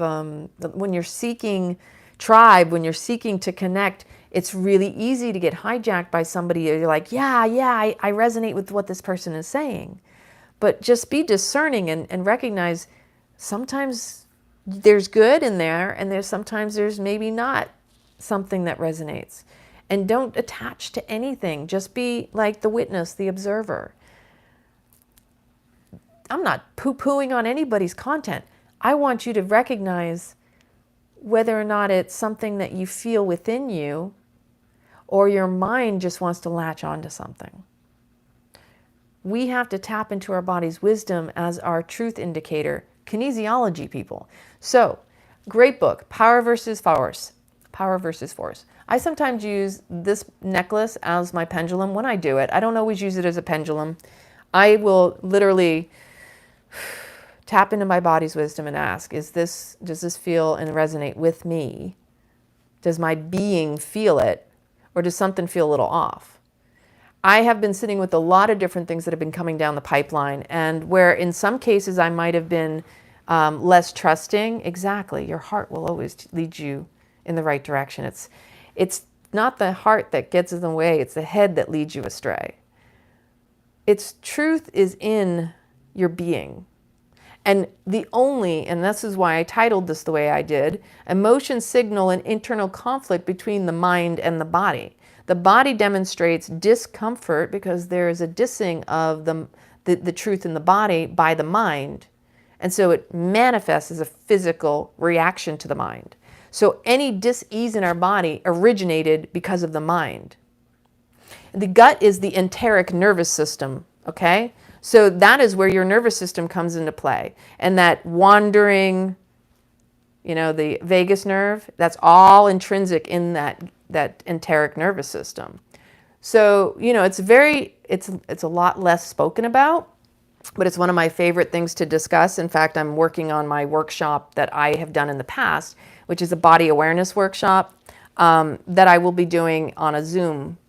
when you're seeking tribe, when you're seeking to connect, it's really easy to get hijacked by somebody. You're like, yeah, I resonate with what this person is saying. But just be discerning and recognize sometimes there's good in there and sometimes there's maybe not something that resonates. And don't attach to anything. Just be like the witness, the observer. I'm not poo-pooing on anybody's content. I want you to recognize whether or not it's something that you feel within you or your mind just wants to latch onto something. We have to tap into our body's wisdom as our truth indicator. Kinesiology, people. So, great book, Power versus Force. Power versus Force. I sometimes use this necklace as my pendulum when I do it. I don't always use it as a pendulum. I will literally tap into my body's wisdom and ask, does this feel and resonate with me? Does my being feel it? Or does something feel a little off? I have been sitting with a lot of different things that have been coming down the pipeline, and where in some cases I might have been less trusting. Exactly, your heart will always lead you in the right direction. It's not the heart that gets in the way, it's the head that leads you astray. Its truth is in your being. And and this is why I titled this the way I did, emotions signal an internal conflict between the mind and the body. The body demonstrates discomfort because there is a dissing of the truth in the body by the mind. And so it manifests as a physical reaction to the mind. So any dis-ease in our body originated because of the mind. The gut is the enteric nervous system, okay? So that is where your nervous system comes into play. And that wandering, you know, the vagus nerve, that's all intrinsic in that enteric nervous system. So, you know, it's a lot less spoken about, but it's one of my favorite things to discuss. In fact, I'm working on my workshop that I have done in the past, which is a body awareness workshop that I will be doing on a Zoom.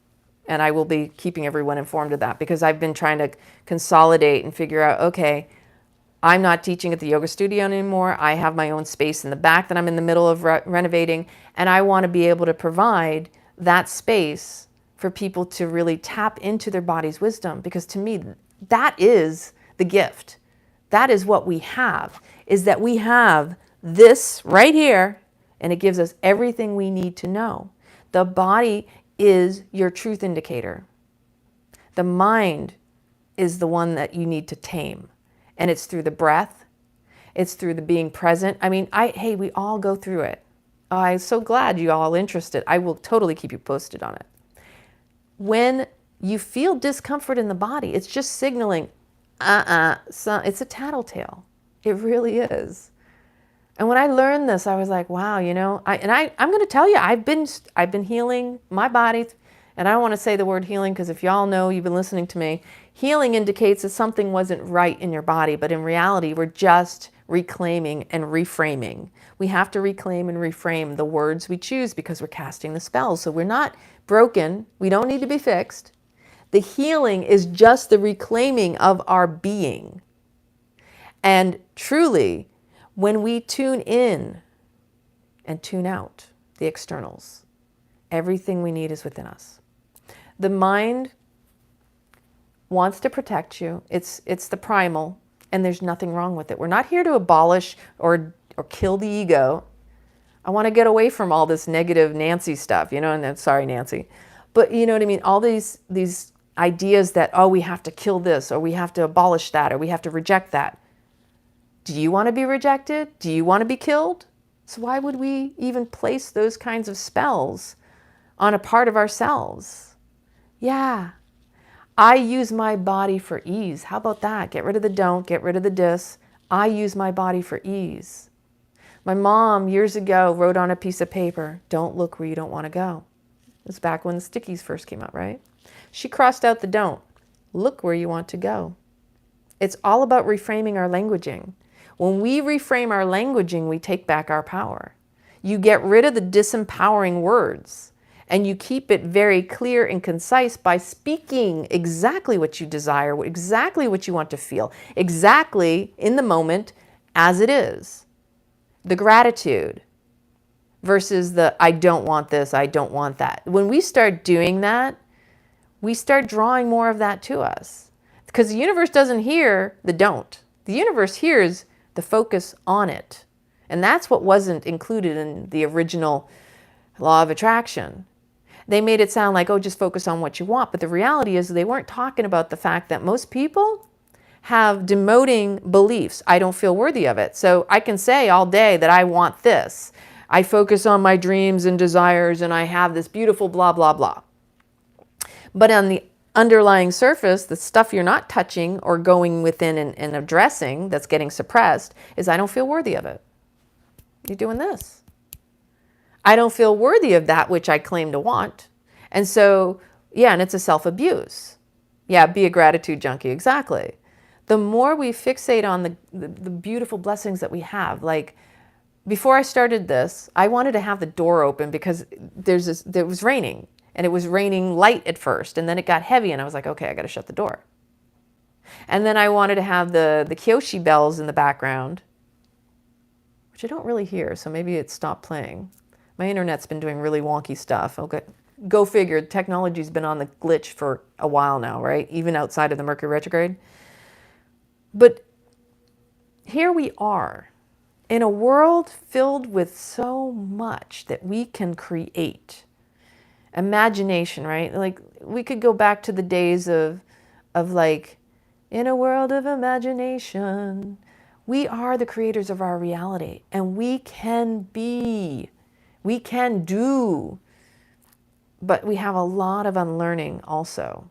And I will be keeping everyone informed of that because I've been trying to consolidate and figure out, okay, I'm not teaching at the yoga studio anymore. I have my own space in the back that I'm in the middle of renovating. And I want to be able to provide that space for people to really tap into their body's wisdom. Because to me, that is the gift. That is what we have, is that we have this right here, and it gives us everything we need to know. The body is your truth indicator. The mind is the one that you need to tame. And it's through the breath. It's through the being present. I mean, hey, we all go through it. I'm so glad you all interested. I will totally keep you posted on it. When you feel discomfort in the body, it's just signaling, so it's a tattletale. It really is. And when I learned this, I was like, wow, you know, I'm going to tell you, I've been healing my body. And I don't want to say the word healing because if y'all know, you've been listening to me, healing indicates that something wasn't right in your body. But in reality, we're just reclaiming and reframing. We have to reclaim and reframe the words we choose because we're casting the spells. So we're not broken. We don't need to be fixed. The healing is just the reclaiming of our being. And truly, when we tune in and tune out the externals, everything we need is within us. The mind wants to protect you. It's the primal, and there's nothing wrong with it. We're not here to abolish or or kill the ego. I want to get away from all this negative Nancy stuff, you know, and then, sorry, Nancy. But you know what I mean? All these ideas that, oh, we have to kill this, or we have to abolish that, or we have to reject that. Do you want to be rejected? Do you want to be killed? So why would we even place those kinds of spells on a part of ourselves? Yeah. I use my body for ease. How about that? Get rid of the don't, get rid of the dis. I use my body for ease. My mom years ago wrote on a piece of paper, don't look where you don't want to go. It was back when the stickies first came out, right? She crossed out the don't. Look where you want to go. It's all about reframing our languaging. When we reframe our languaging, we take back our power. You get rid of the disempowering words, and you keep it very clear and concise by speaking exactly what you desire, exactly what you want to feel, exactly in the moment as it is. The gratitude versus the I don't want this, I don't want that. When we start doing that, we start drawing more of that to us. Because the universe doesn't hear the don't. The universe hears the focus on it. And that's what wasn't included in the original law of attraction. They made it sound like, oh, just focus on what you want. But the reality is they weren't talking about the fact that most people have demoting beliefs. I don't feel worthy of it. So I can say all day that I want this. I focus on my dreams and desires and I have this beautiful blah, blah, blah. But on the underlying surface, the stuff you're not touching or going within and addressing that's getting suppressed is I don't feel worthy of it. You're doing this. I don't feel worthy of that which I claim to want. And so, yeah, and it's a self-abuse. Yeah, be a gratitude junkie, exactly. The more we fixate on the beautiful blessings that we have, like before I started this, I wanted to have the door open because there was raining. And it was raining light at first, and then it got heavy, and I was like, okay, I got to shut the door. And then I wanted to have the Kyoshi bells in the background, which I don't really hear, so maybe it stopped playing. My internet's been doing really wonky stuff. Okay, go figure. Technology's been on the glitch for a while now, right? Even outside of the Mercury retrograde. But here we are in a world filled with so much that we can create. Imagination, right? Like we could go back to the days of like, in a world of imagination, we are the creators of our reality, and we can be, we can do, but we have a lot of unlearning also.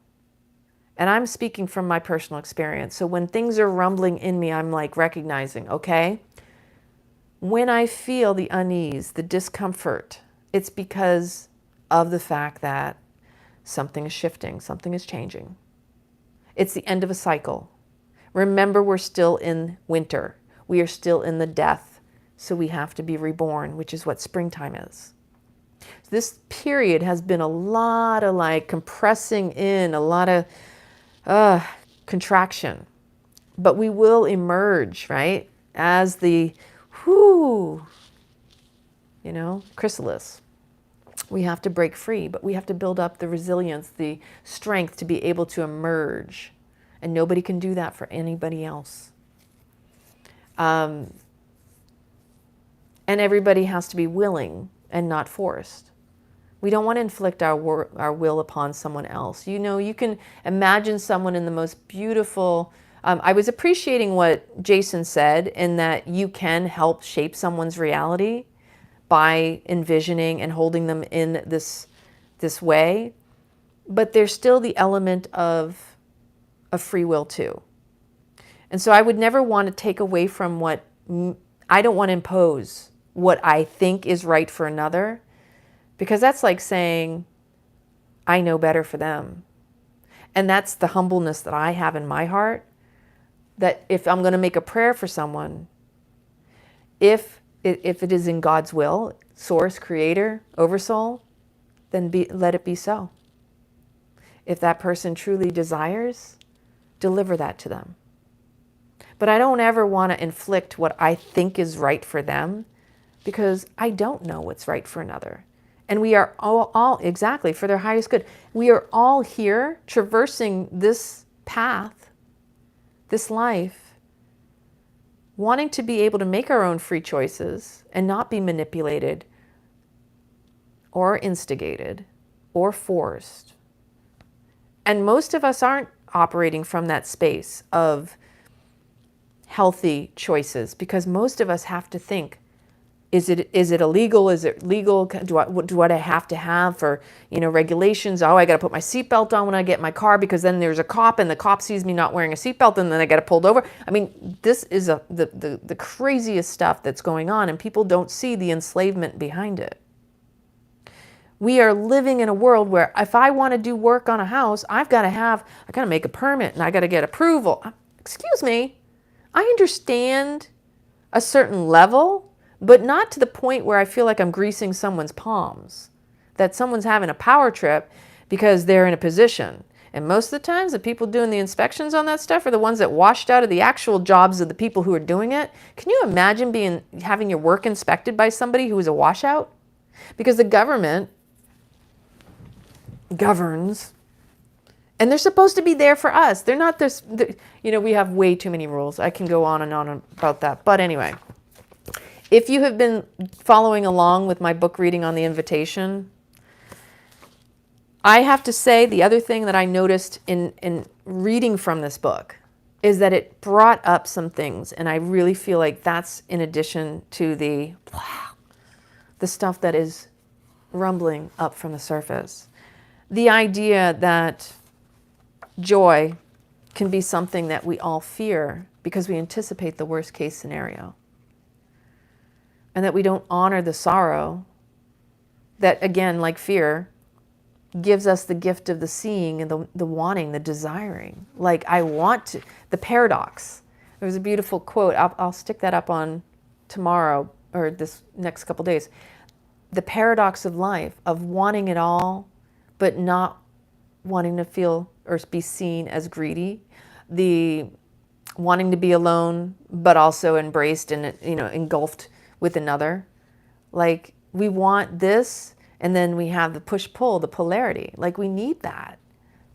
And I'm speaking from my personal experience. So when things are rumbling in me, I'm like recognizing, okay, when I feel the unease, the discomfort, it's because of the fact that something is shifting, something is changing. It's the end of a cycle. Remember, we're still in winter. We are still in the death. So we have to be reborn, which is what springtime is. So this period has been a lot of like compressing in, a lot of contraction. But we will emerge, right? As the, chrysalis. We have to break free, but we have to build up the resilience, the strength to be able to emerge. And nobody can do that for anybody else. And everybody has to be willing and not forced. We don't want to inflict our will upon someone else. You know, you can imagine someone in the most beautiful... I was appreciating what Jason said in that you can help shape someone's reality by envisioning and holding them in this way. But there's still the element of free will too. And so I would never want to take away from I don't want to impose what I think is right for another, because that's like saying, I know better for them. And that's the humbleness that I have in my heart, that if I'm going to make a prayer for someone, if it is in God's will, source, creator, oversoul, then let it be so. If that person truly desires, deliver that to them. But I don't ever want to inflict what I think is right for them, because I don't know what's right for another. And we are all exactly for their highest good. We are all here traversing this path, this life, wanting to be able to make our own free choices and not be manipulated or instigated or forced. And most of us aren't operating from that space of healthy choices, because most of us have to think, is it illegal? Is it legal? Do I have to have for, regulations? Oh, I got to put my seatbelt on when I get in my car because then there's a cop and the cop sees me not wearing a seatbelt and then I get pulled over. I mean, this is the craziest stuff that's going on, and people don't see the enslavement behind it. We are living in a world where if I want to do work on a house, I got to make a permit and I got to get approval. Excuse me. I understand a certain level, but not to the point where I feel like I'm greasing someone's palms, that someone's having a power trip because they're in a position. And most of the times, the people doing the inspections on that stuff are the ones that washed out of the actual jobs of the people who are doing it. Can you imagine having your work inspected by somebody who is a washout? Because the government governs, and they're supposed to be there for us. They're not this, we have way too many rules. I can go on and on about that. But anyway, if you have been following along with my book reading on the invitation, I have to say the other thing that I noticed in reading from this book is that it brought up some things, and I really feel like that's in addition to the stuff that is rumbling up from the surface. The idea that joy can be something that we all fear because we anticipate the worst case scenario. And that we don't honor the sorrow that, again, like fear, gives us the gift of the seeing and the wanting, the desiring. Like, I want to, the paradox. There was a beautiful quote. I'll stick that up on tomorrow or this next couple days. The paradox of life, of wanting it all, but not wanting to feel or be seen as greedy. The wanting to be alone, but also embraced and, engulfed with another. Like, we want this, and then we have the push-pull, the polarity. Like, we need that.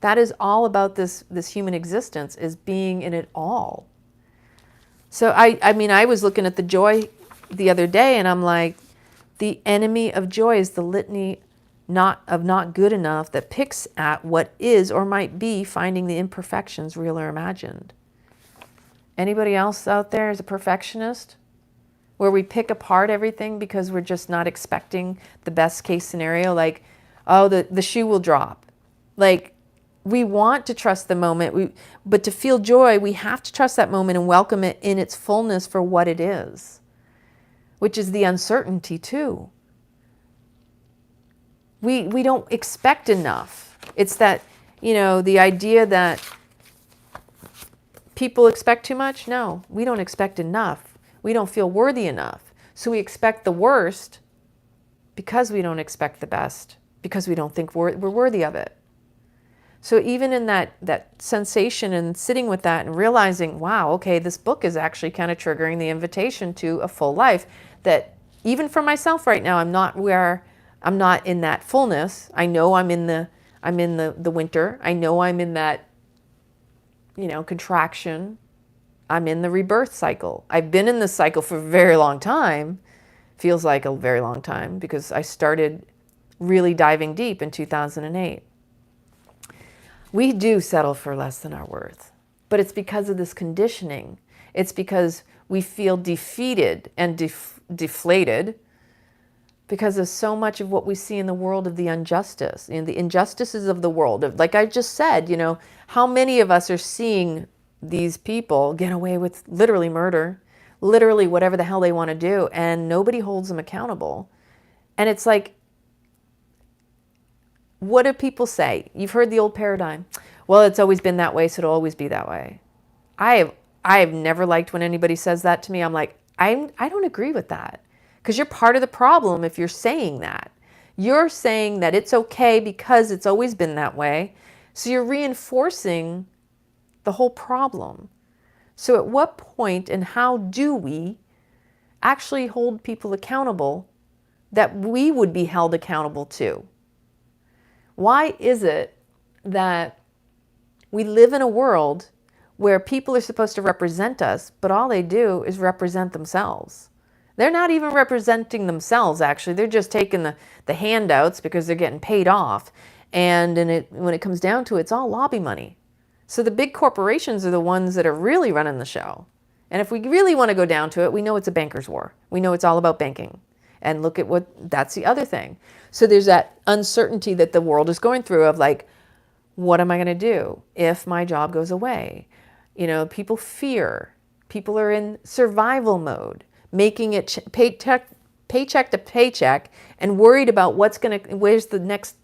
That is all about this human existence, is being in it all. So I was looking at the joy the other day, and I'm like, the enemy of joy is the litany not good enough that picks at what is or might be, finding the imperfections, real or imagined. Anybody else out there is a perfectionist? Where we pick apart everything because we're just not expecting the best case scenario, like, oh, the shoe will drop. Like, we want to trust the moment, but to feel joy, we have to trust that moment and welcome it in its fullness for what it is, which is the uncertainty too. We don't expect enough. It's that, the idea that people expect too much. No, we don't expect enough. We don't feel worthy enough. So we expect the worst because we don't expect the best, because we don't think we're worthy of it. So even in that sensation and sitting with that and realizing, wow, okay, this book is actually kind of triggering the invitation to a full life, that even for myself right now, I'm not in that fullness. I know I'm in the winter. I know I'm in that, contraction. I'm in the rebirth cycle. I've been in this cycle for a very long time. Feels like a very long time because I started really diving deep in 2008. We do settle for less than our worth, but it's because of this conditioning. It's because we feel defeated and deflated because of so much of what we see in the world of the injustice, the injustices of the world. Like I just said, how many of us are seeing these people get away with literally murder, literally whatever the hell they want to do, and nobody holds them accountable. And it's like, what do people say? You've heard the old paradigm. Well, it's always been that way, so it'll always be that way. I have never liked when anybody says that to me. I'm like, I don't agree with that. Because you're part of the problem if you're saying that. You're saying that it's okay because it's always been that way. So you're reinforcing the whole problem. So at what point and how do we actually hold people accountable that we would be held accountable to? Why is it that we live in a world where people are supposed to represent us, but all they do is represent themselves. They're not even representing themselves, actually. They're just taking the handouts because they're getting paid off. And when it comes down to it, it's all lobby money. So the big corporations are the ones that are really running the show. And if we really want to go down to it, we know it's a banker's war. We know it's all about banking. And look at that's the other thing. So there's that uncertainty that the world is going through of like, what am I going to do if my job goes away? You know, people fear. People are in survival mode, making it paycheck to paycheck and worried about where's the next,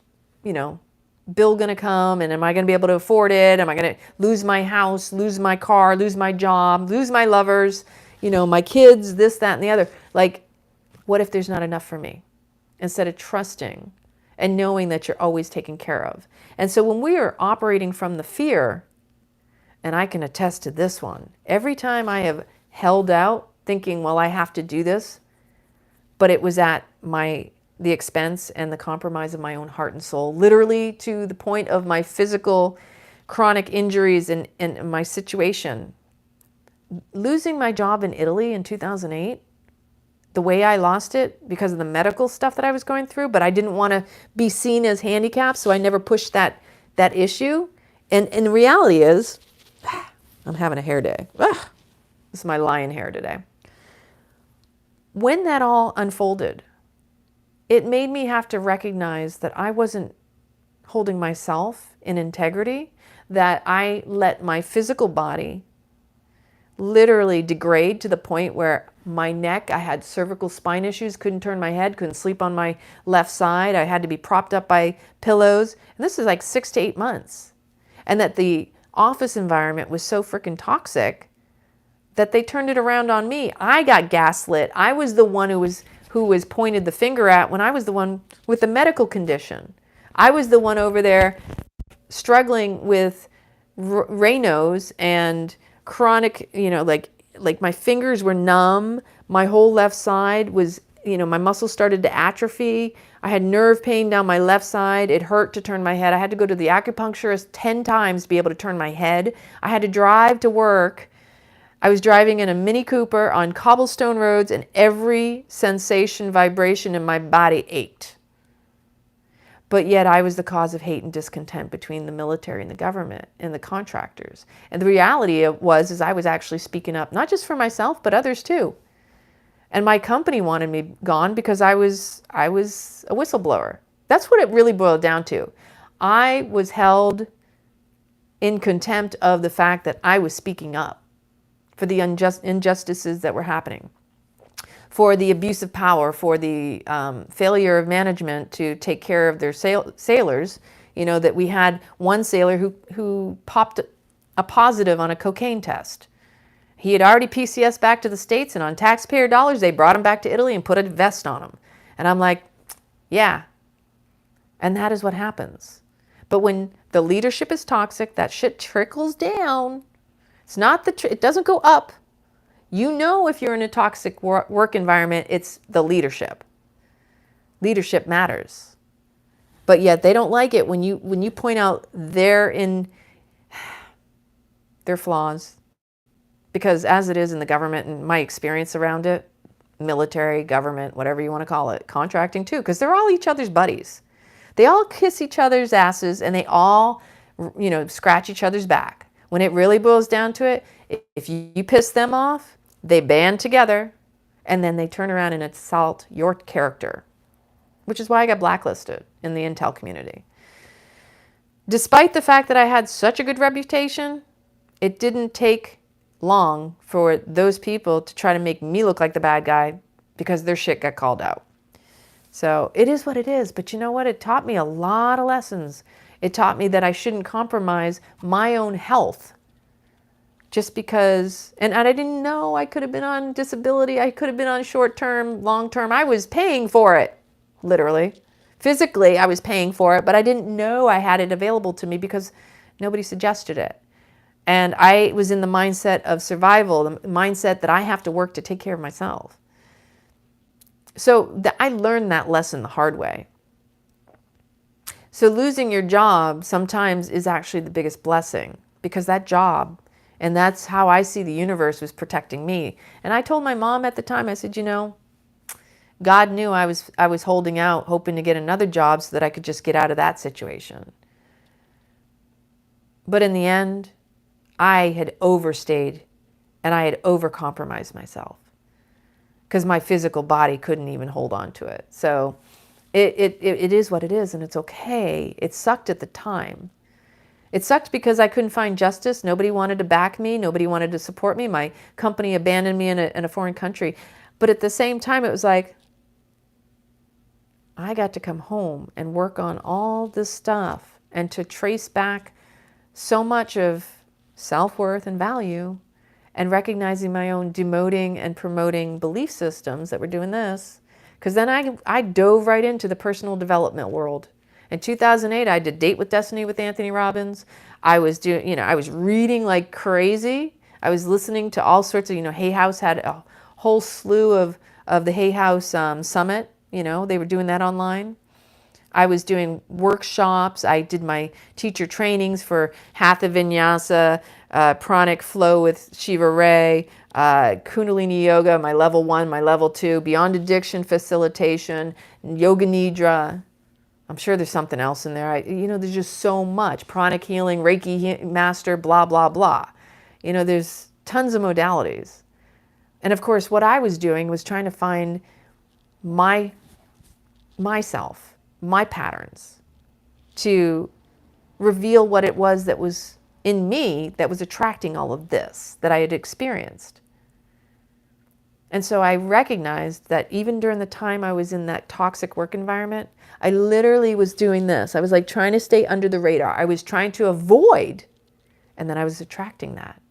bill going to come, and am I going to be able to afford it? Am I going to lose my house, lose my car, lose my job, lose my lovers, my kids, this, that, and the other. Like, what if there's not enough for me? Instead of trusting and knowing that you're always taken care of. And so when we are operating from the fear, and I can attest to this one, every time I have held out thinking, well, I have to do this, but it was at the expense and the compromise of my own heart and soul, literally to the point of my physical chronic injuries and my situation. Losing my job in Italy in 2008, the way I lost it because of the medical stuff that I was going through, but I didn't want to be seen as handicapped, so I never pushed that issue. And the reality is, I'm having a hair day. This is my lion hair today. When that all unfolded, it made me have to recognize that I wasn't holding myself in integrity, that I let my physical body literally degrade to the point where my neck, I had cervical spine issues, couldn't turn my head, couldn't sleep on my left side. I had to be propped up by pillows. And this is like 6 to 8 months. And that the office environment was so freaking toxic that they turned it around on me. I got gaslit. I was the one who was pointed the finger at when I was the one with the medical condition. I was the one over there struggling with Raynaud's and chronic, like my fingers were numb. My whole left side was, my muscles started to atrophy. I had nerve pain down my left side. It hurt to turn my head. I had to go to the acupuncturist 10 times to be able to turn my head. I had to drive to work. I was driving in a Mini Cooper on cobblestone roads, and every sensation, vibration in my body ached. But yet I was the cause of hate and discontent between the military and the government and the contractors. And the reality is I was actually speaking up, not just for myself, but others too. And my company wanted me gone because I was a whistleblower. That's what it really boiled down to. I was held in contempt of the fact that I was speaking up for the injustices that were happening, for the abuse of power, for the failure of management to take care of their sailors. That we had one sailor who popped a positive on a cocaine test. He had already PCS back to the States, and on taxpayer dollars, they brought him back to Italy and put a vest on him. And I'm like, yeah. And that is what happens. But when the leadership is toxic, that shit trickles down. It's not it doesn't go up. If you're in a toxic work environment, it's the leadership. Leadership matters. But yet they don't like it when you point out their flaws. Because as it is in the government, and my experience around it, military, government, whatever you want to call it, contracting too, because they're all each other's buddies. They all kiss each other's asses, and they all, scratch each other's back. When it really boils down to it, if you piss them off, they band together, and then they turn around and assault your character, which is why I got blacklisted in the intel community. Despite the fact that I had such a good reputation, it didn't take long for those people to try to make me look like the bad guy because their shit got called out. So it is what it is. But you know what? It taught me a lot of lessons. It taught me that I shouldn't compromise my own health just because, and I didn't know I could have been on disability. I could have been on short-term, long-term. I was paying for it, literally. Physically, I was paying for it, but I didn't know I had it available to me because nobody suggested it. And I was in the mindset of survival, the mindset that I have to work to take care of myself. So I learned that lesson the hard way. So losing your job sometimes is actually the biggest blessing because that job And that's how I see the universe was protecting me. And I told my mom at the time, I said, you know, God knew I was holding out, hoping to get another job so that I could just get out of that situation. But in the end, I had overstayed and I had overcompromised myself because my physical body couldn't even hold on to it. So it is what it is, and it's okay. It sucked at the time. It sucked because I couldn't find justice. Nobody wanted to back me. Nobody wanted to support me. My company abandoned me in a foreign country. But at the same time, it was like, I got to come home and work on all this stuff and to trace back so much of self-worth and value and recognizing my own demoting and promoting belief systems that were doing this. Because then I dove right into the personal development world. In 2008, I did Date with Destiny with Anthony Robbins. I was doing, you know, I was reading like crazy. I was listening to all sorts of, you know, Hay House had a whole slew of the Hay House Summit. You know, they were doing that online. I was doing workshops. I did my teacher trainings for Hatha Vinyasa, Pranic Flow with Shiva Ray, Kundalini Yoga, my level 1, my level 2, Beyond Addiction Facilitation, Yoga Nidra. I'm sure there's something else in there. You know, there's just so much. Pranic healing, Reiki master, blah, blah, blah. You know, there's tons of modalities. And of course, what I was doing was trying to find myself, my patterns, to reveal what it was that was in me that was attracting all of this that I had experienced. And so I recognized that even during the time I was in that toxic work environment, I literally was doing this. I was like trying to stay under the radar. I was trying to avoid, and then I was attracting that.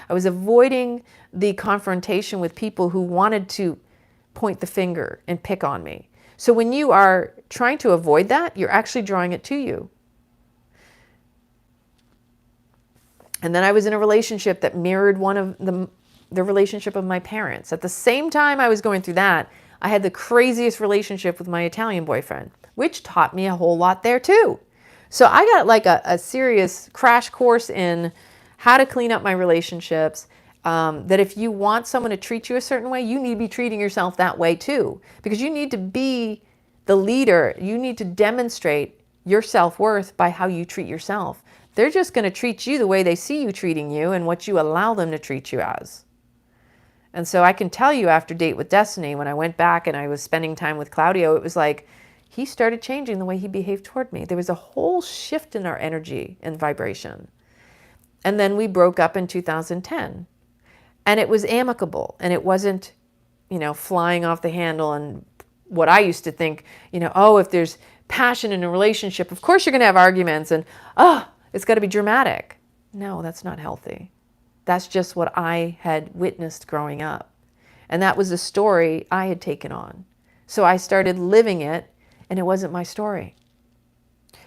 I was avoiding the confrontation with people who wanted to point the finger and pick on me. So when you are trying to avoid that, you're actually drawing it to you. And then I was in a relationship that mirrored one of the relationship of my parents. At the same time I was going through that, I had the craziest relationship with my Italian boyfriend, which taught me a whole lot there too. So I got like a serious crash course in how to clean up my relationships, that if you want someone to treat you a certain way, you need to be treating yourself that way too. Because you need to be the leader. You need to demonstrate your self-worth by how you treat yourself. They're just going to treat you the way they see you treating you and what you allow them to treat you as. And so I can tell you after Date with Destiny, when I went back and I was spending time with Claudio, it was like he started changing the way he behaved toward me. There was a whole shift in our energy and vibration. And then we broke up in 2010. And it was amicable, and it wasn't, you know, flying off the handle and what I used to think, you know, oh, if there's passion in a relationship, of course you're going to have arguments and, oh, it's got to be dramatic. No, that's not healthy. That's just what I had witnessed growing up. And that was a story I had taken on. So I started living it, and it wasn't my story.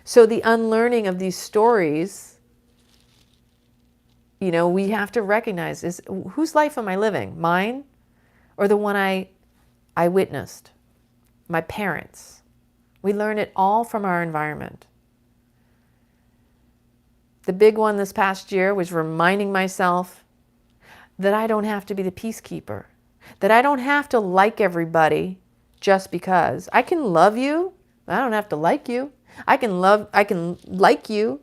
So the unlearning of these stories, you know, we have to recognize is whose life am I living? Mine or the one I witnessed? My parents. We learn it all from our environment. The big one this past year was reminding myself that I don't have to be the peacekeeper, that I don't have to like everybody just because. I can love you. I don't have to like you. I can like you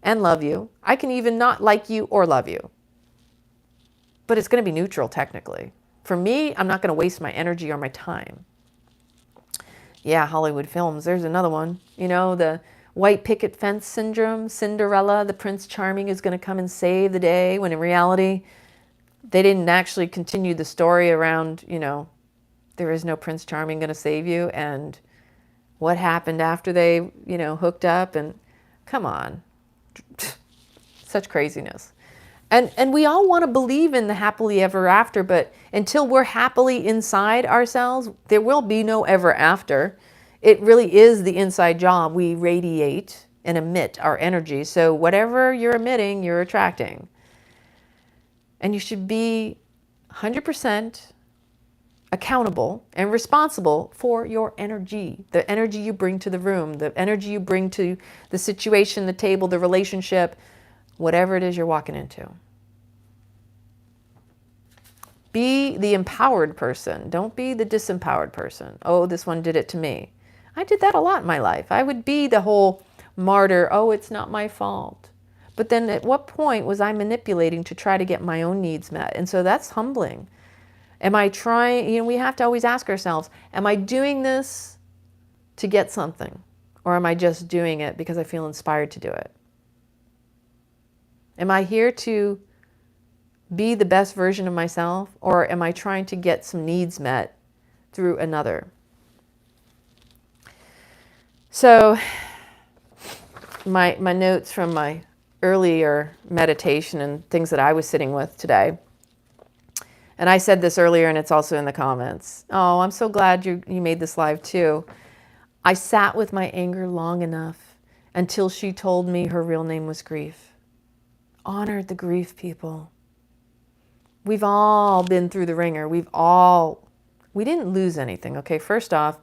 and love you. I can even not like you or love you. But it's going to be neutral technically. For me, I'm not going to waste my energy or my time. Yeah, Hollywood films, there's another one. You know, the white picket fence syndrome, Cinderella, the Prince Charming is going to come and save the day, when in reality, they didn't actually continue the story around, you know, there is no Prince Charming going to save you, and what happened after they, you know, hooked up, and come on. Such craziness. And we all want to believe in the happily ever after, but until we're happily inside ourselves, there will be no ever after. It really is the inside job. We radiate and emit our energy. So whatever you're emitting, you're attracting. And you should be 100% accountable and responsible for your energy, the energy you bring to the room, the energy you bring to the situation, the table, the relationship, whatever it is you're walking into. Be the empowered person. Don't be the disempowered person. Oh, this one did it to me. I did that a lot in my life. I would be the whole martyr. Oh, it's not my fault. But then at what point was I manipulating to try to get my own needs met? And so that's humbling. Am I trying, we have to always ask ourselves, am I doing this to get something? Or am I just doing it because I feel inspired to do it? Am I here to be the best version of myself? Or am I trying to get some needs met through another? So my notes from my earlier meditation and things that I was sitting with today. And I said this earlier, and it's also in the comments. Oh, I'm so glad you made this live too. I sat with my anger long enough until she told me her real name was grief. Honor the grief, people. We've all been through the ringer. We didn't lose anything. Okay, first off,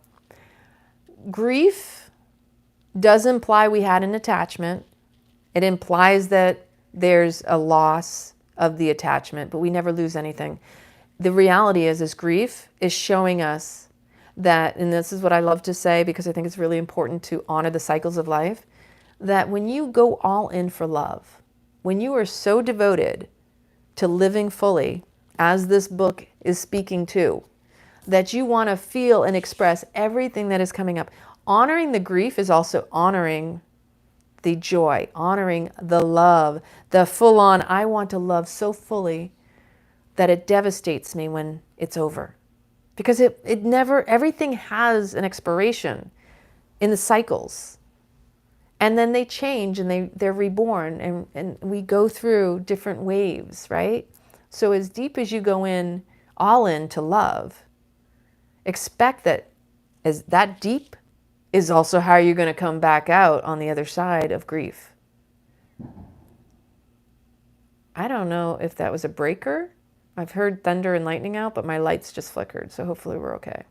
grief does imply we had an attachment. It implies that there's a loss of the attachment, but we never lose anything. The reality is grief is showing us that, and this is what I love to say because I think it's really important to honor the cycles of life, that when you go all in for love, when you are so devoted to living fully, as this book is speaking to, that you want to feel and express everything that is coming up. Honoring the grief is also honoring the joy, honoring the love, the full-on, I want to love so fully that it devastates me when it's over. Because it never, everything has an expiration in the cycles. And then they change and they're reborn and we go through different waves, right? So as deep as you go in, all in to love, expect that as that deep is also how you're going to come back out on the other side of grief. I don't know if that was a breaker. I've heard thunder and lightning out, but my lights just flickered, so hopefully we're okay.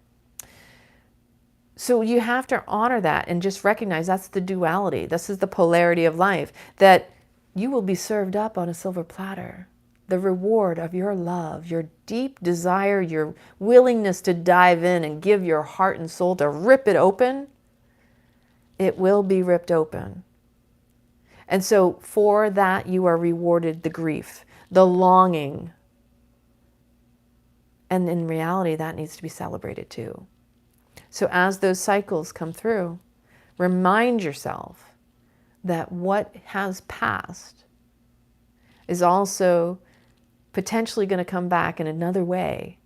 So you have to honor that and just recognize that's the duality. This is the polarity of life, that you will be served up on a silver platter. The reward of your love, your deep desire, your willingness to dive in and give your heart and soul to rip it open, it will be ripped open. And so for that, you are rewarded the grief, the longing. And in reality, that needs to be celebrated too. So as those cycles come through, remind yourself that what has passed is also potentially going to come back in another way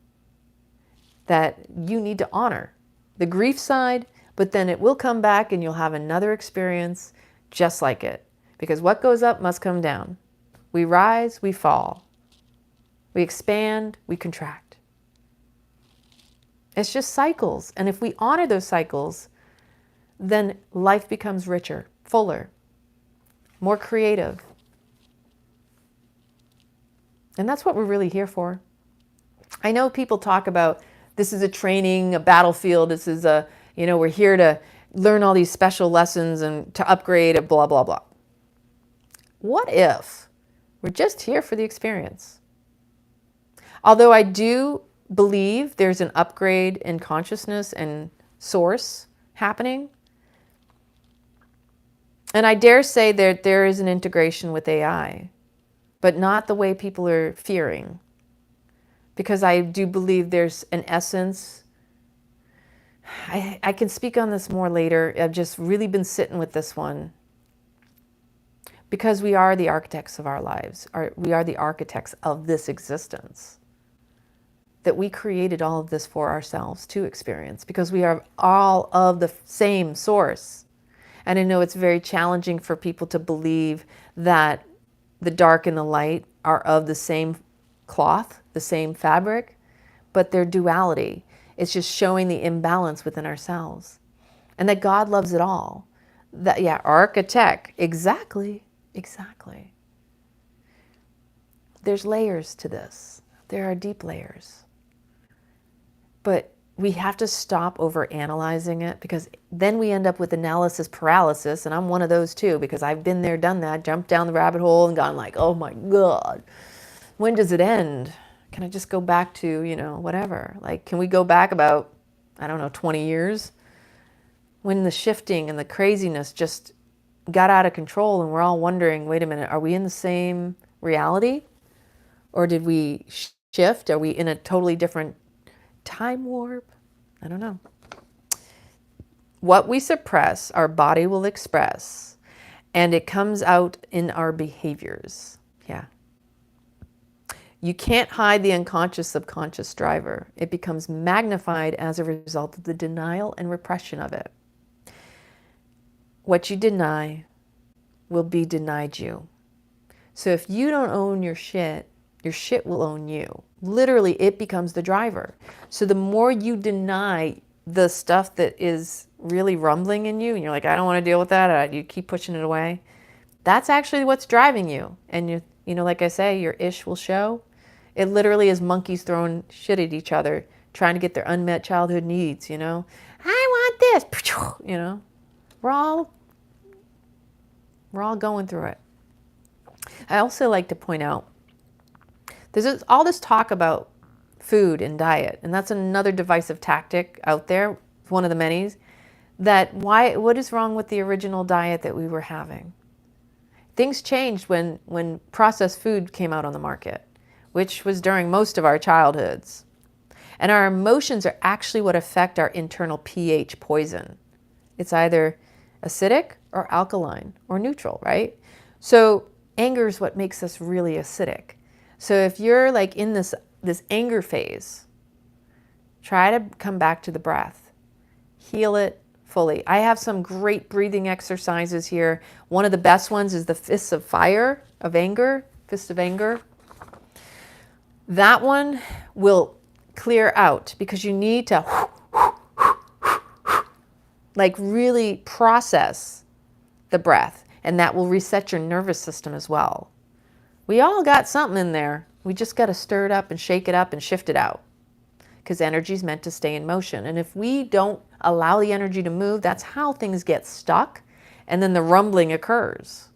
that you need to honor. The grief side, but then it will come back and you'll have another experience just like it. Because what goes up must come down. We rise, we fall. We expand, we contract. It's just cycles. And if we honor those cycles, then life becomes richer, fuller, more creative. And that's what we're really here for. I know people talk about this is a training, a battlefield. This is a, we're here to learn all these special lessons and to upgrade it, blah, blah, blah. What if we're just here for the experience? Although I do believe there's an upgrade in consciousness and source happening. And I dare say that there is an integration with AI, but not the way people are fearing. Because I do believe there's an essence. I can speak on this more later. I've just really been sitting with this one. Because we are the architects of our lives. We are the architects of this existence. That we created all of this for ourselves to experience. Because we are all of the same source. And I know it's very challenging for people to believe that the dark and the light are of the same cloth, the same fabric, but their duality. It's just showing the imbalance within ourselves. And that God loves it all. That, yeah, architect, exactly. There's layers to this. There are deep layers. But we have to stop over analyzing it, because then we end up with analysis paralysis, and I'm one of those too, because I've been there, done that, jumped down the rabbit hole and gone like, oh my God, when does it end? Can I just go back to, you know, whatever? Like, can we go back about, I don't know, 20 years? When the shifting and the craziness just got out of control and we're all wondering, wait a minute, are we in the same reality? Or did we shift? Are we in a totally different time warp? I don't know. What we suppress, our body will express, and it comes out in our behaviors. Yeah. You can't hide the unconscious subconscious driver. It becomes magnified as a result of the denial and repression of it. What you deny will be denied you. So if you don't own your shit will own you. Literally, it becomes the driver. So the more you deny the stuff that is really rumbling in you, and you're like, I don't want to deal with that, you keep pushing it away, that's actually what's driving you. And you know, like I say, your ish will show. It literally is monkeys throwing shit at each other, trying to get their unmet childhood needs, you know. I want this, you know. We're all going through it. I also like to point out, there's all this talk about food and diet, and that's another divisive tactic out there, one of the many, that what is wrong with the original diet that we were having? Things changed when processed food came out on the market, which was during most of our childhoods. And our emotions are actually what affect our internal pH poison. It's either acidic or alkaline or neutral, right? So anger is what makes us really acidic. So if you're like in this anger phase, try to come back to the breath. Heal it fully. I have some great breathing exercises here. One of the best ones is the fists of fire, of anger, fist of anger. That one will clear out because you need to like really process the breath, and that will reset your nervous system as well. We all got something in there. We just got to stir it up and shake it up and shift it out, because energy is meant to stay in motion. And if we don't allow the energy to move, that's how things get stuck, and then the rumbling occurs.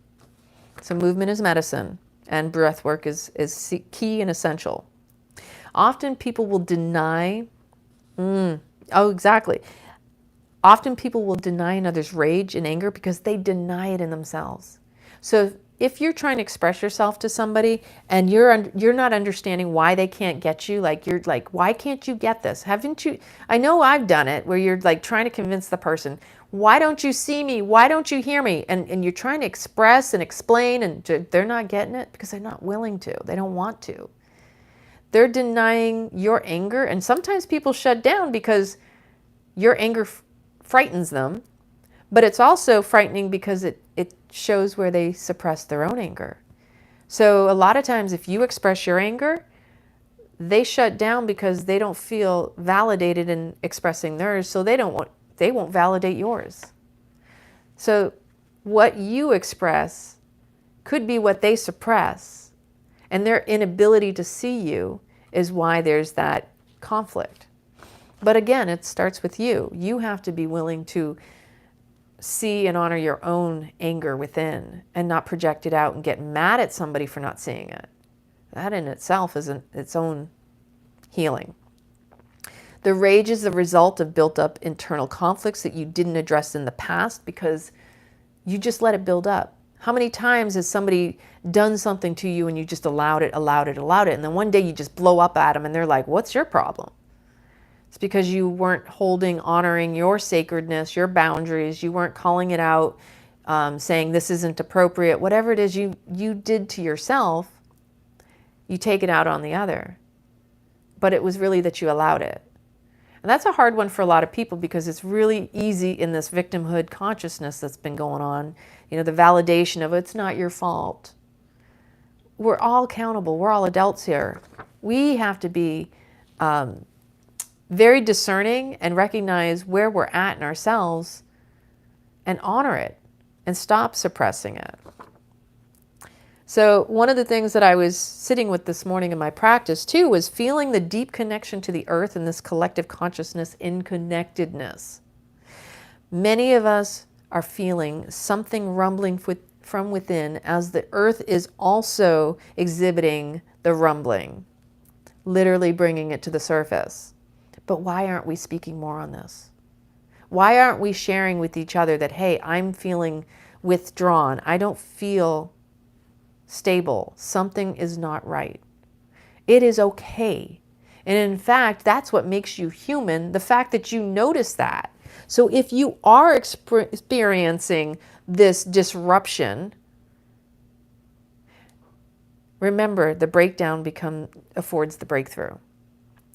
So movement is medicine, and breath work is key and essential. Often people will deny, Often people will deny another's rage and anger because they deny it in themselves. So if you're trying to express yourself to somebody and you're not understanding why they can't get you, like you're like, why can't you get this? Haven't you? I know I've done it where you're like trying to convince the person, why don't you see me? Why don't you hear me? And you're trying to express and explain, and they're not getting it because they're not willing to. They don't want to. They're denying your anger, and sometimes people shut down because your anger frightens them, but it's also frightening because it shows where they suppress their own anger. So a lot of times if you express your anger, they shut down because they don't feel validated in expressing theirs, so they won't validate yours. So what you express could be what they suppress, and their inability to see you is why there's that conflict. But again, it starts with you. You have to be willing to see and honor your own anger within and not project it out and get mad at somebody for not seeing it. That in itself is its own healing. The rage is the result of built up internal conflicts that you didn't address in the past because you just let it build up. How many times has somebody done something to you and you just allowed it, and then one day you just blow up at them and they're like, what's your problem? It's because you weren't honoring your sacredness, your boundaries. You weren't calling it out, saying this isn't appropriate. Whatever it is you did to yourself, you take it out on the other. But it was really that you allowed it. And that's a hard one for a lot of people because it's really easy in this victimhood consciousness that's been going on. You know, the validation of it's not your fault. We're all accountable. We're all adults here. We have to be very discerning and recognize where we're at in ourselves and honor it and stop suppressing it. So one of the things that I was sitting with this morning in my practice too was feeling the deep connection to the earth and this collective consciousness in connectedness. Many of us are feeling something rumbling from within as the earth is also exhibiting the rumbling. literally bringing it to the surface. But why aren't we speaking more on this? Why aren't we sharing with each other that, hey, I'm feeling withdrawn. I don't feel stable. Something is not right. It is okay. And in fact, that's what makes you human, the fact that you notice that. So if you are experiencing this disruption, remember the breakdown affords the breakthrough.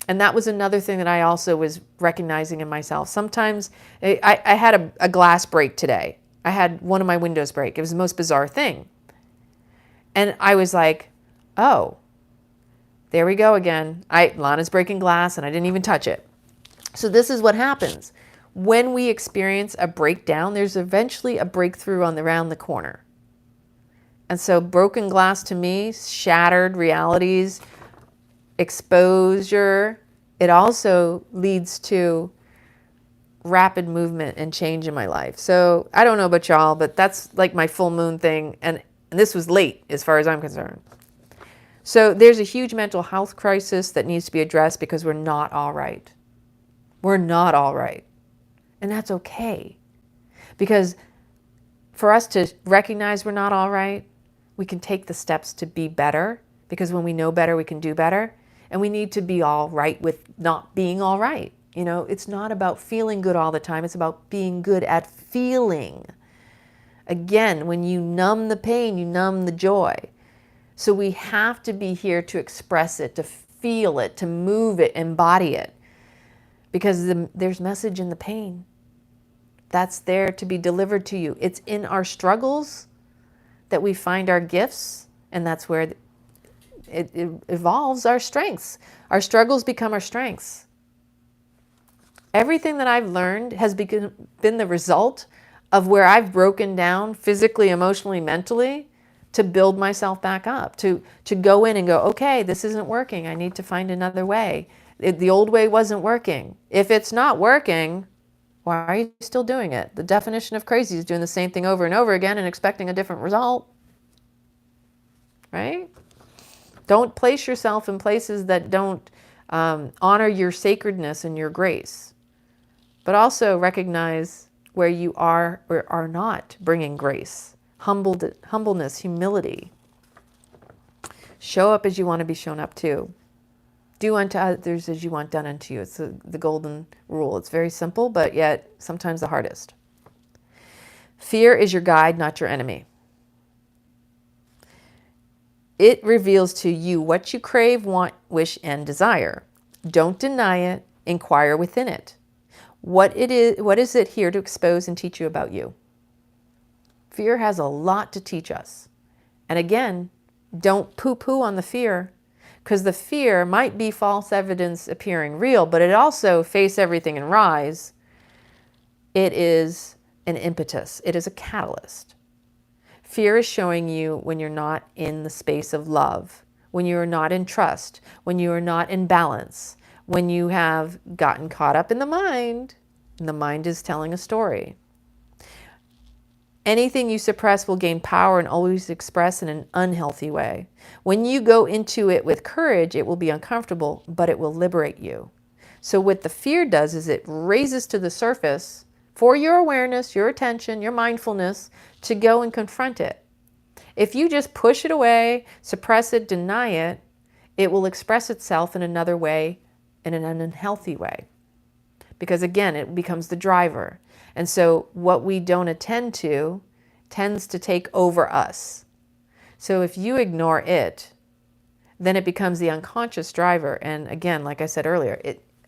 And that was another thing that I also was recognizing in myself. Sometimes I had a glass break today. I had one of my windows break. It was the most bizarre thing. And I was like, oh, there we go again. Lana's breaking glass and I didn't even touch it. So this is what happens. When we experience a breakdown, there's eventually a breakthrough around the corner. And so broken glass to me, shattered realities, exposure, it also leads to rapid movement and change in my life. So I don't know about y'all, but that's like my full moon thing. And this was late as far as I'm concerned. So there's a huge mental health crisis that needs to be addressed because we're not all right. We're not all right. And that's okay. Because for us to recognize we're not all right, we can take the steps to be better. Because when we know better, we can do better. And we need to be all right with not being all right. You know, it's not about feeling good all the time. It's about being good at feeling. Again, when you numb the pain, you numb the joy. So we have to be here to express it, to feel it, to move it, embody it. Because there's message in the pain. That's there to be delivered to you. It's in our struggles that we find our gifts, and that's where it evolves our strengths. Our struggles become our strengths. Everything that I've learned has been the result of where I've broken down physically, emotionally, mentally, to build myself back up, to go in and go, okay, this isn't working. I need to find another way. The old way wasn't working. If it's not working, why are you still doing it? The definition of crazy is doing the same thing over and over again and expecting a different result, right? Don't place yourself in places that don't honor your sacredness and your grace, but also recognize where you are or are not bringing grace. Humbleness, humility. Show up as you want to be shown up to. Do unto others as you want done unto you. It's the golden rule. It's very simple, but yet sometimes the hardest. Fear is your guide, not your enemy. It reveals to you what you crave, want, wish, and desire. Don't deny it. Inquire within it. What is it here to expose and teach you about you? Fear has a lot to teach us. And again, don't poo-poo on the fear, because the fear might be false evidence appearing real, but it also face everything and rise. It is an impetus. It is a catalyst. Fear is showing you when you're not in the space of love, when you are not in trust, when you are not in balance, when you have gotten caught up in the mind, and the mind is telling a story. Anything you suppress will gain power and always express in an unhealthy way. When you go into it with courage, it will be uncomfortable, but it will liberate you. So what the fear does is it raises to the surface for your awareness, your attention, your mindfulness to go and confront it. If you just push it away, suppress it, deny it, it will express itself in another way, in an unhealthy way. Because again, it becomes the driver. And so what we don't attend to tends to take over us. So if you ignore it, then it becomes the unconscious driver. And again, like I said earlier,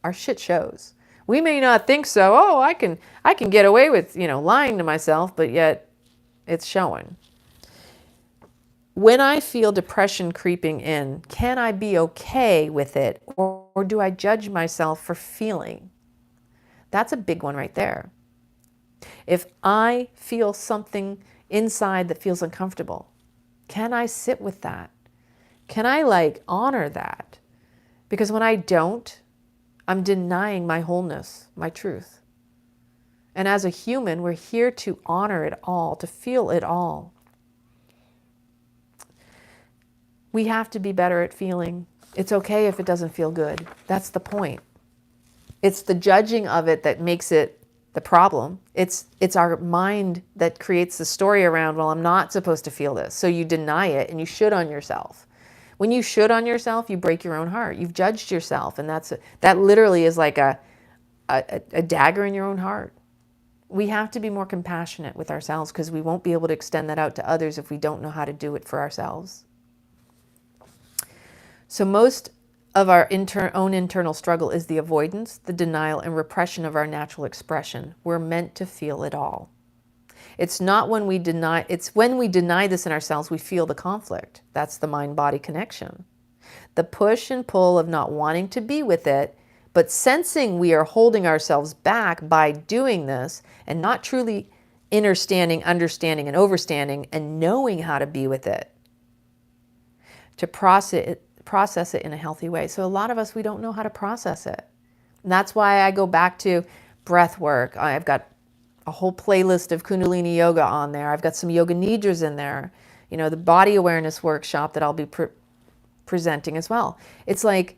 our shit shows. We may not think so. Oh, I can get away with, lying to myself, but yet it's showing. When I feel depression creeping in, can I be okay with it? Or do I judge myself for feeling? That's a big one right there. If I feel something inside that feels uncomfortable, can I sit with that? Can I honor that? Because when I don't, I'm denying my wholeness, my truth. And as a human, we're here to honor it all, to feel it all. We have to be better at feeling. It's okay if it doesn't feel good. That's the point. It's the judging of it that makes it the problem. It's our mind that creates the story around, well, I'm not supposed to feel this. So you deny it and you should on yourself. When you should on yourself, you break your own heart. You've judged yourself, and that literally is like a dagger in your own heart. We have to be more compassionate with ourselves because we won't be able to extend that out to others if we don't know how to do it for ourselves. So most of our own internal struggle is the avoidance, the denial, and repression of our natural expression. We're meant to feel it all. It's not when we deny, it's when we deny this in ourselves, we feel the conflict. That's the mind-body connection. The push and pull of not wanting to be with it, but sensing we are holding ourselves back by doing this and not truly understanding, and overstanding and knowing how to be with it. To process it in a healthy way. So a lot of us, we don't know how to process it. And that's why I go back to breath work. I've got a whole playlist of Kundalini yoga on there. I've got some yoga nidras in there. You know, the body awareness workshop that I'll be presenting as well. It's like,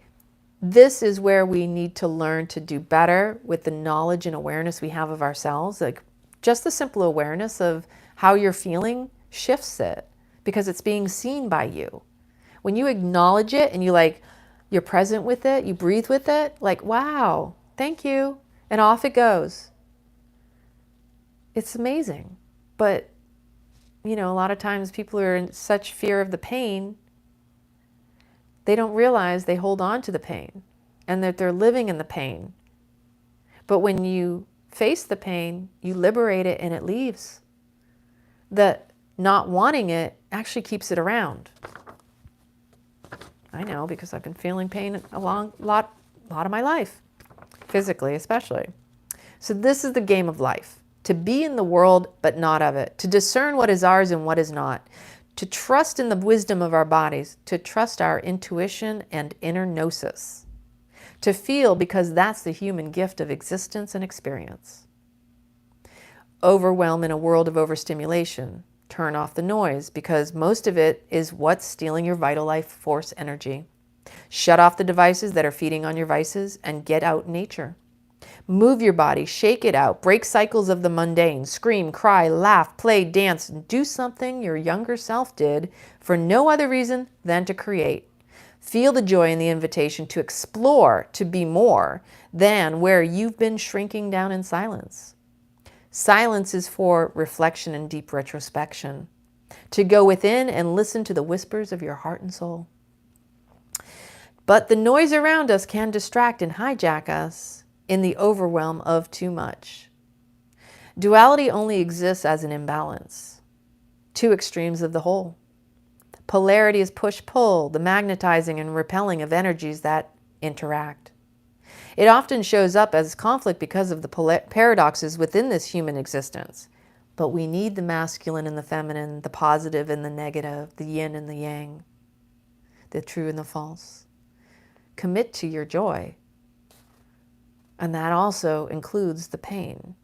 this is where we need to learn to do better with the knowledge and awareness we have of ourselves. Like just the simple awareness of how you're feeling shifts it because it's being seen by you. When you acknowledge it and you're present with it, you breathe with it, like, wow, thank you. And off it goes. It's amazing. But, you know, a lot of times people are in such fear of the pain, they don't realize they hold on to the pain and that they're living in the pain. But when you face the pain, you liberate it and it leaves. That not wanting it actually keeps it around. I know, because I've been feeling pain a lot of my life, physically especially. So this is the game of life. To be in the world, but not of it. To discern what is ours and what is not. To trust in the wisdom of our bodies. To trust our intuition and inner gnosis. To feel, because that's the human gift of existence and experience. Overwhelm in a world of overstimulation. Turn off the noise, because most of it is what's stealing your vital life force energy. Shut off the devices that are feeding on your vices and get out in nature. Move your body, shake it out, break cycles of the mundane, scream, cry, laugh, play, dance, and do something your younger self did for no other reason than to create. Feel the joy in the invitation to explore, to be more than where you've been shrinking down in silence. Silence is for reflection and deep retrospection, to go within and listen to the whispers of your heart and soul. But the noise around us can distract and hijack us in the overwhelm of too much. Duality only exists as an imbalance, two extremes of the whole. Polarity is push-pull, the magnetizing and repelling of energies that interact. It often shows up as conflict because of the paradoxes within this human existence. But we need the masculine and the feminine, the positive and the negative, the yin and the yang, the true and the false. Commit to your joy. And that also includes the pain,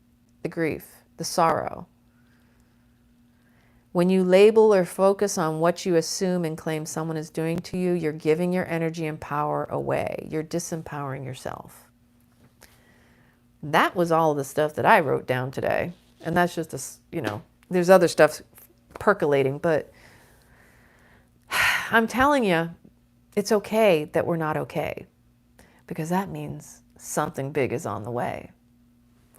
the grief, the sorrow. When you label or focus on what you assume and claim someone is doing to you, you're giving your energy and power away. You're disempowering yourself. That was all the stuff that I wrote down today. And that's just, there's other stuff percolating, but I'm telling you, it's okay that we're not okay, because that means something big is on the way.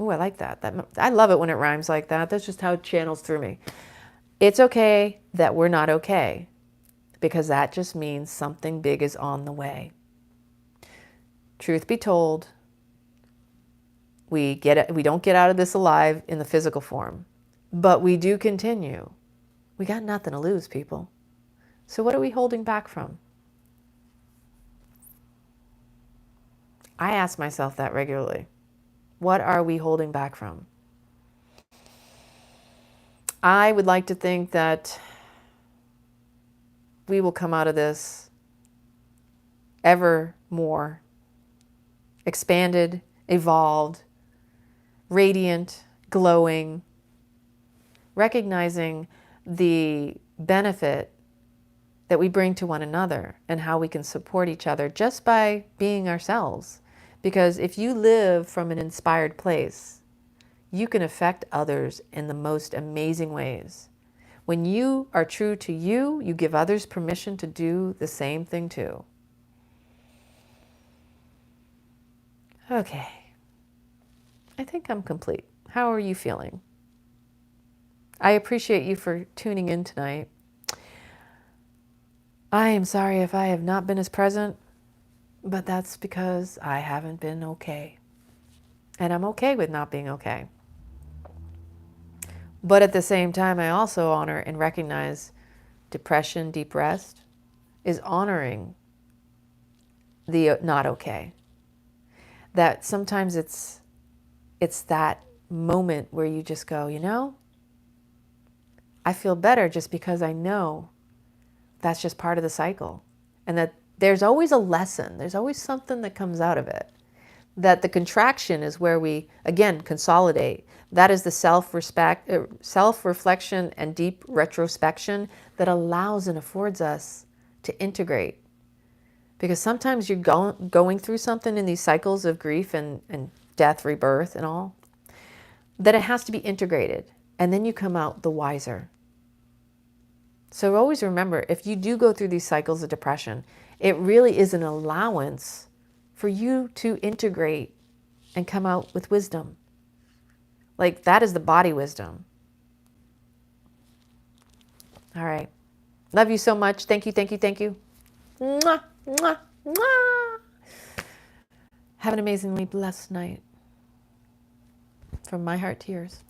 Oh, I like that. I love it when it rhymes like that. That's just how it channels through me. It's okay that we're not okay, because that just means something big is on the way. Truth be told, we don't get out of this alive in the physical form, but we do continue. We got nothing to lose, people. So what are we holding back from? I ask myself that regularly. What are we holding back from? I would like to think that we will come out of this ever more expanded, evolved, radiant, glowing, recognizing the benefit that we bring to one another and how we can support each other just by being ourselves. Because if you live from an inspired place, you can affect others in the most amazing ways. When you are true to you, you give others permission to do the same thing too. Okay. I think I'm complete. How are you feeling? I appreciate you for tuning in tonight. I am sorry if I have not been as present, but that's because I haven't been okay. And I'm okay with not being okay. But at the same time, I also honor and recognize depression, deep rest, is honoring the not okay. That sometimes it's that moment where you just go, you know, I feel better just because I know that's just part of the cycle. And that there's always a lesson. There's always something that comes out of it. That the contraction is where we, again, consolidate. That is the self-reflection and deep retrospection that allows and affords us to integrate. Because sometimes you're going through something in these cycles of grief and death, rebirth and all, that it has to be integrated. And then you come out the wiser. So always remember, if you do go through these cycles of depression, it really is an allowance for you to integrate and come out with wisdom. Like, that is the body wisdom. All right. Love you so much. Thank you, thank you, thank you. Mwah, mwah, mwah. Have an amazingly blessed night. From my heart to yours.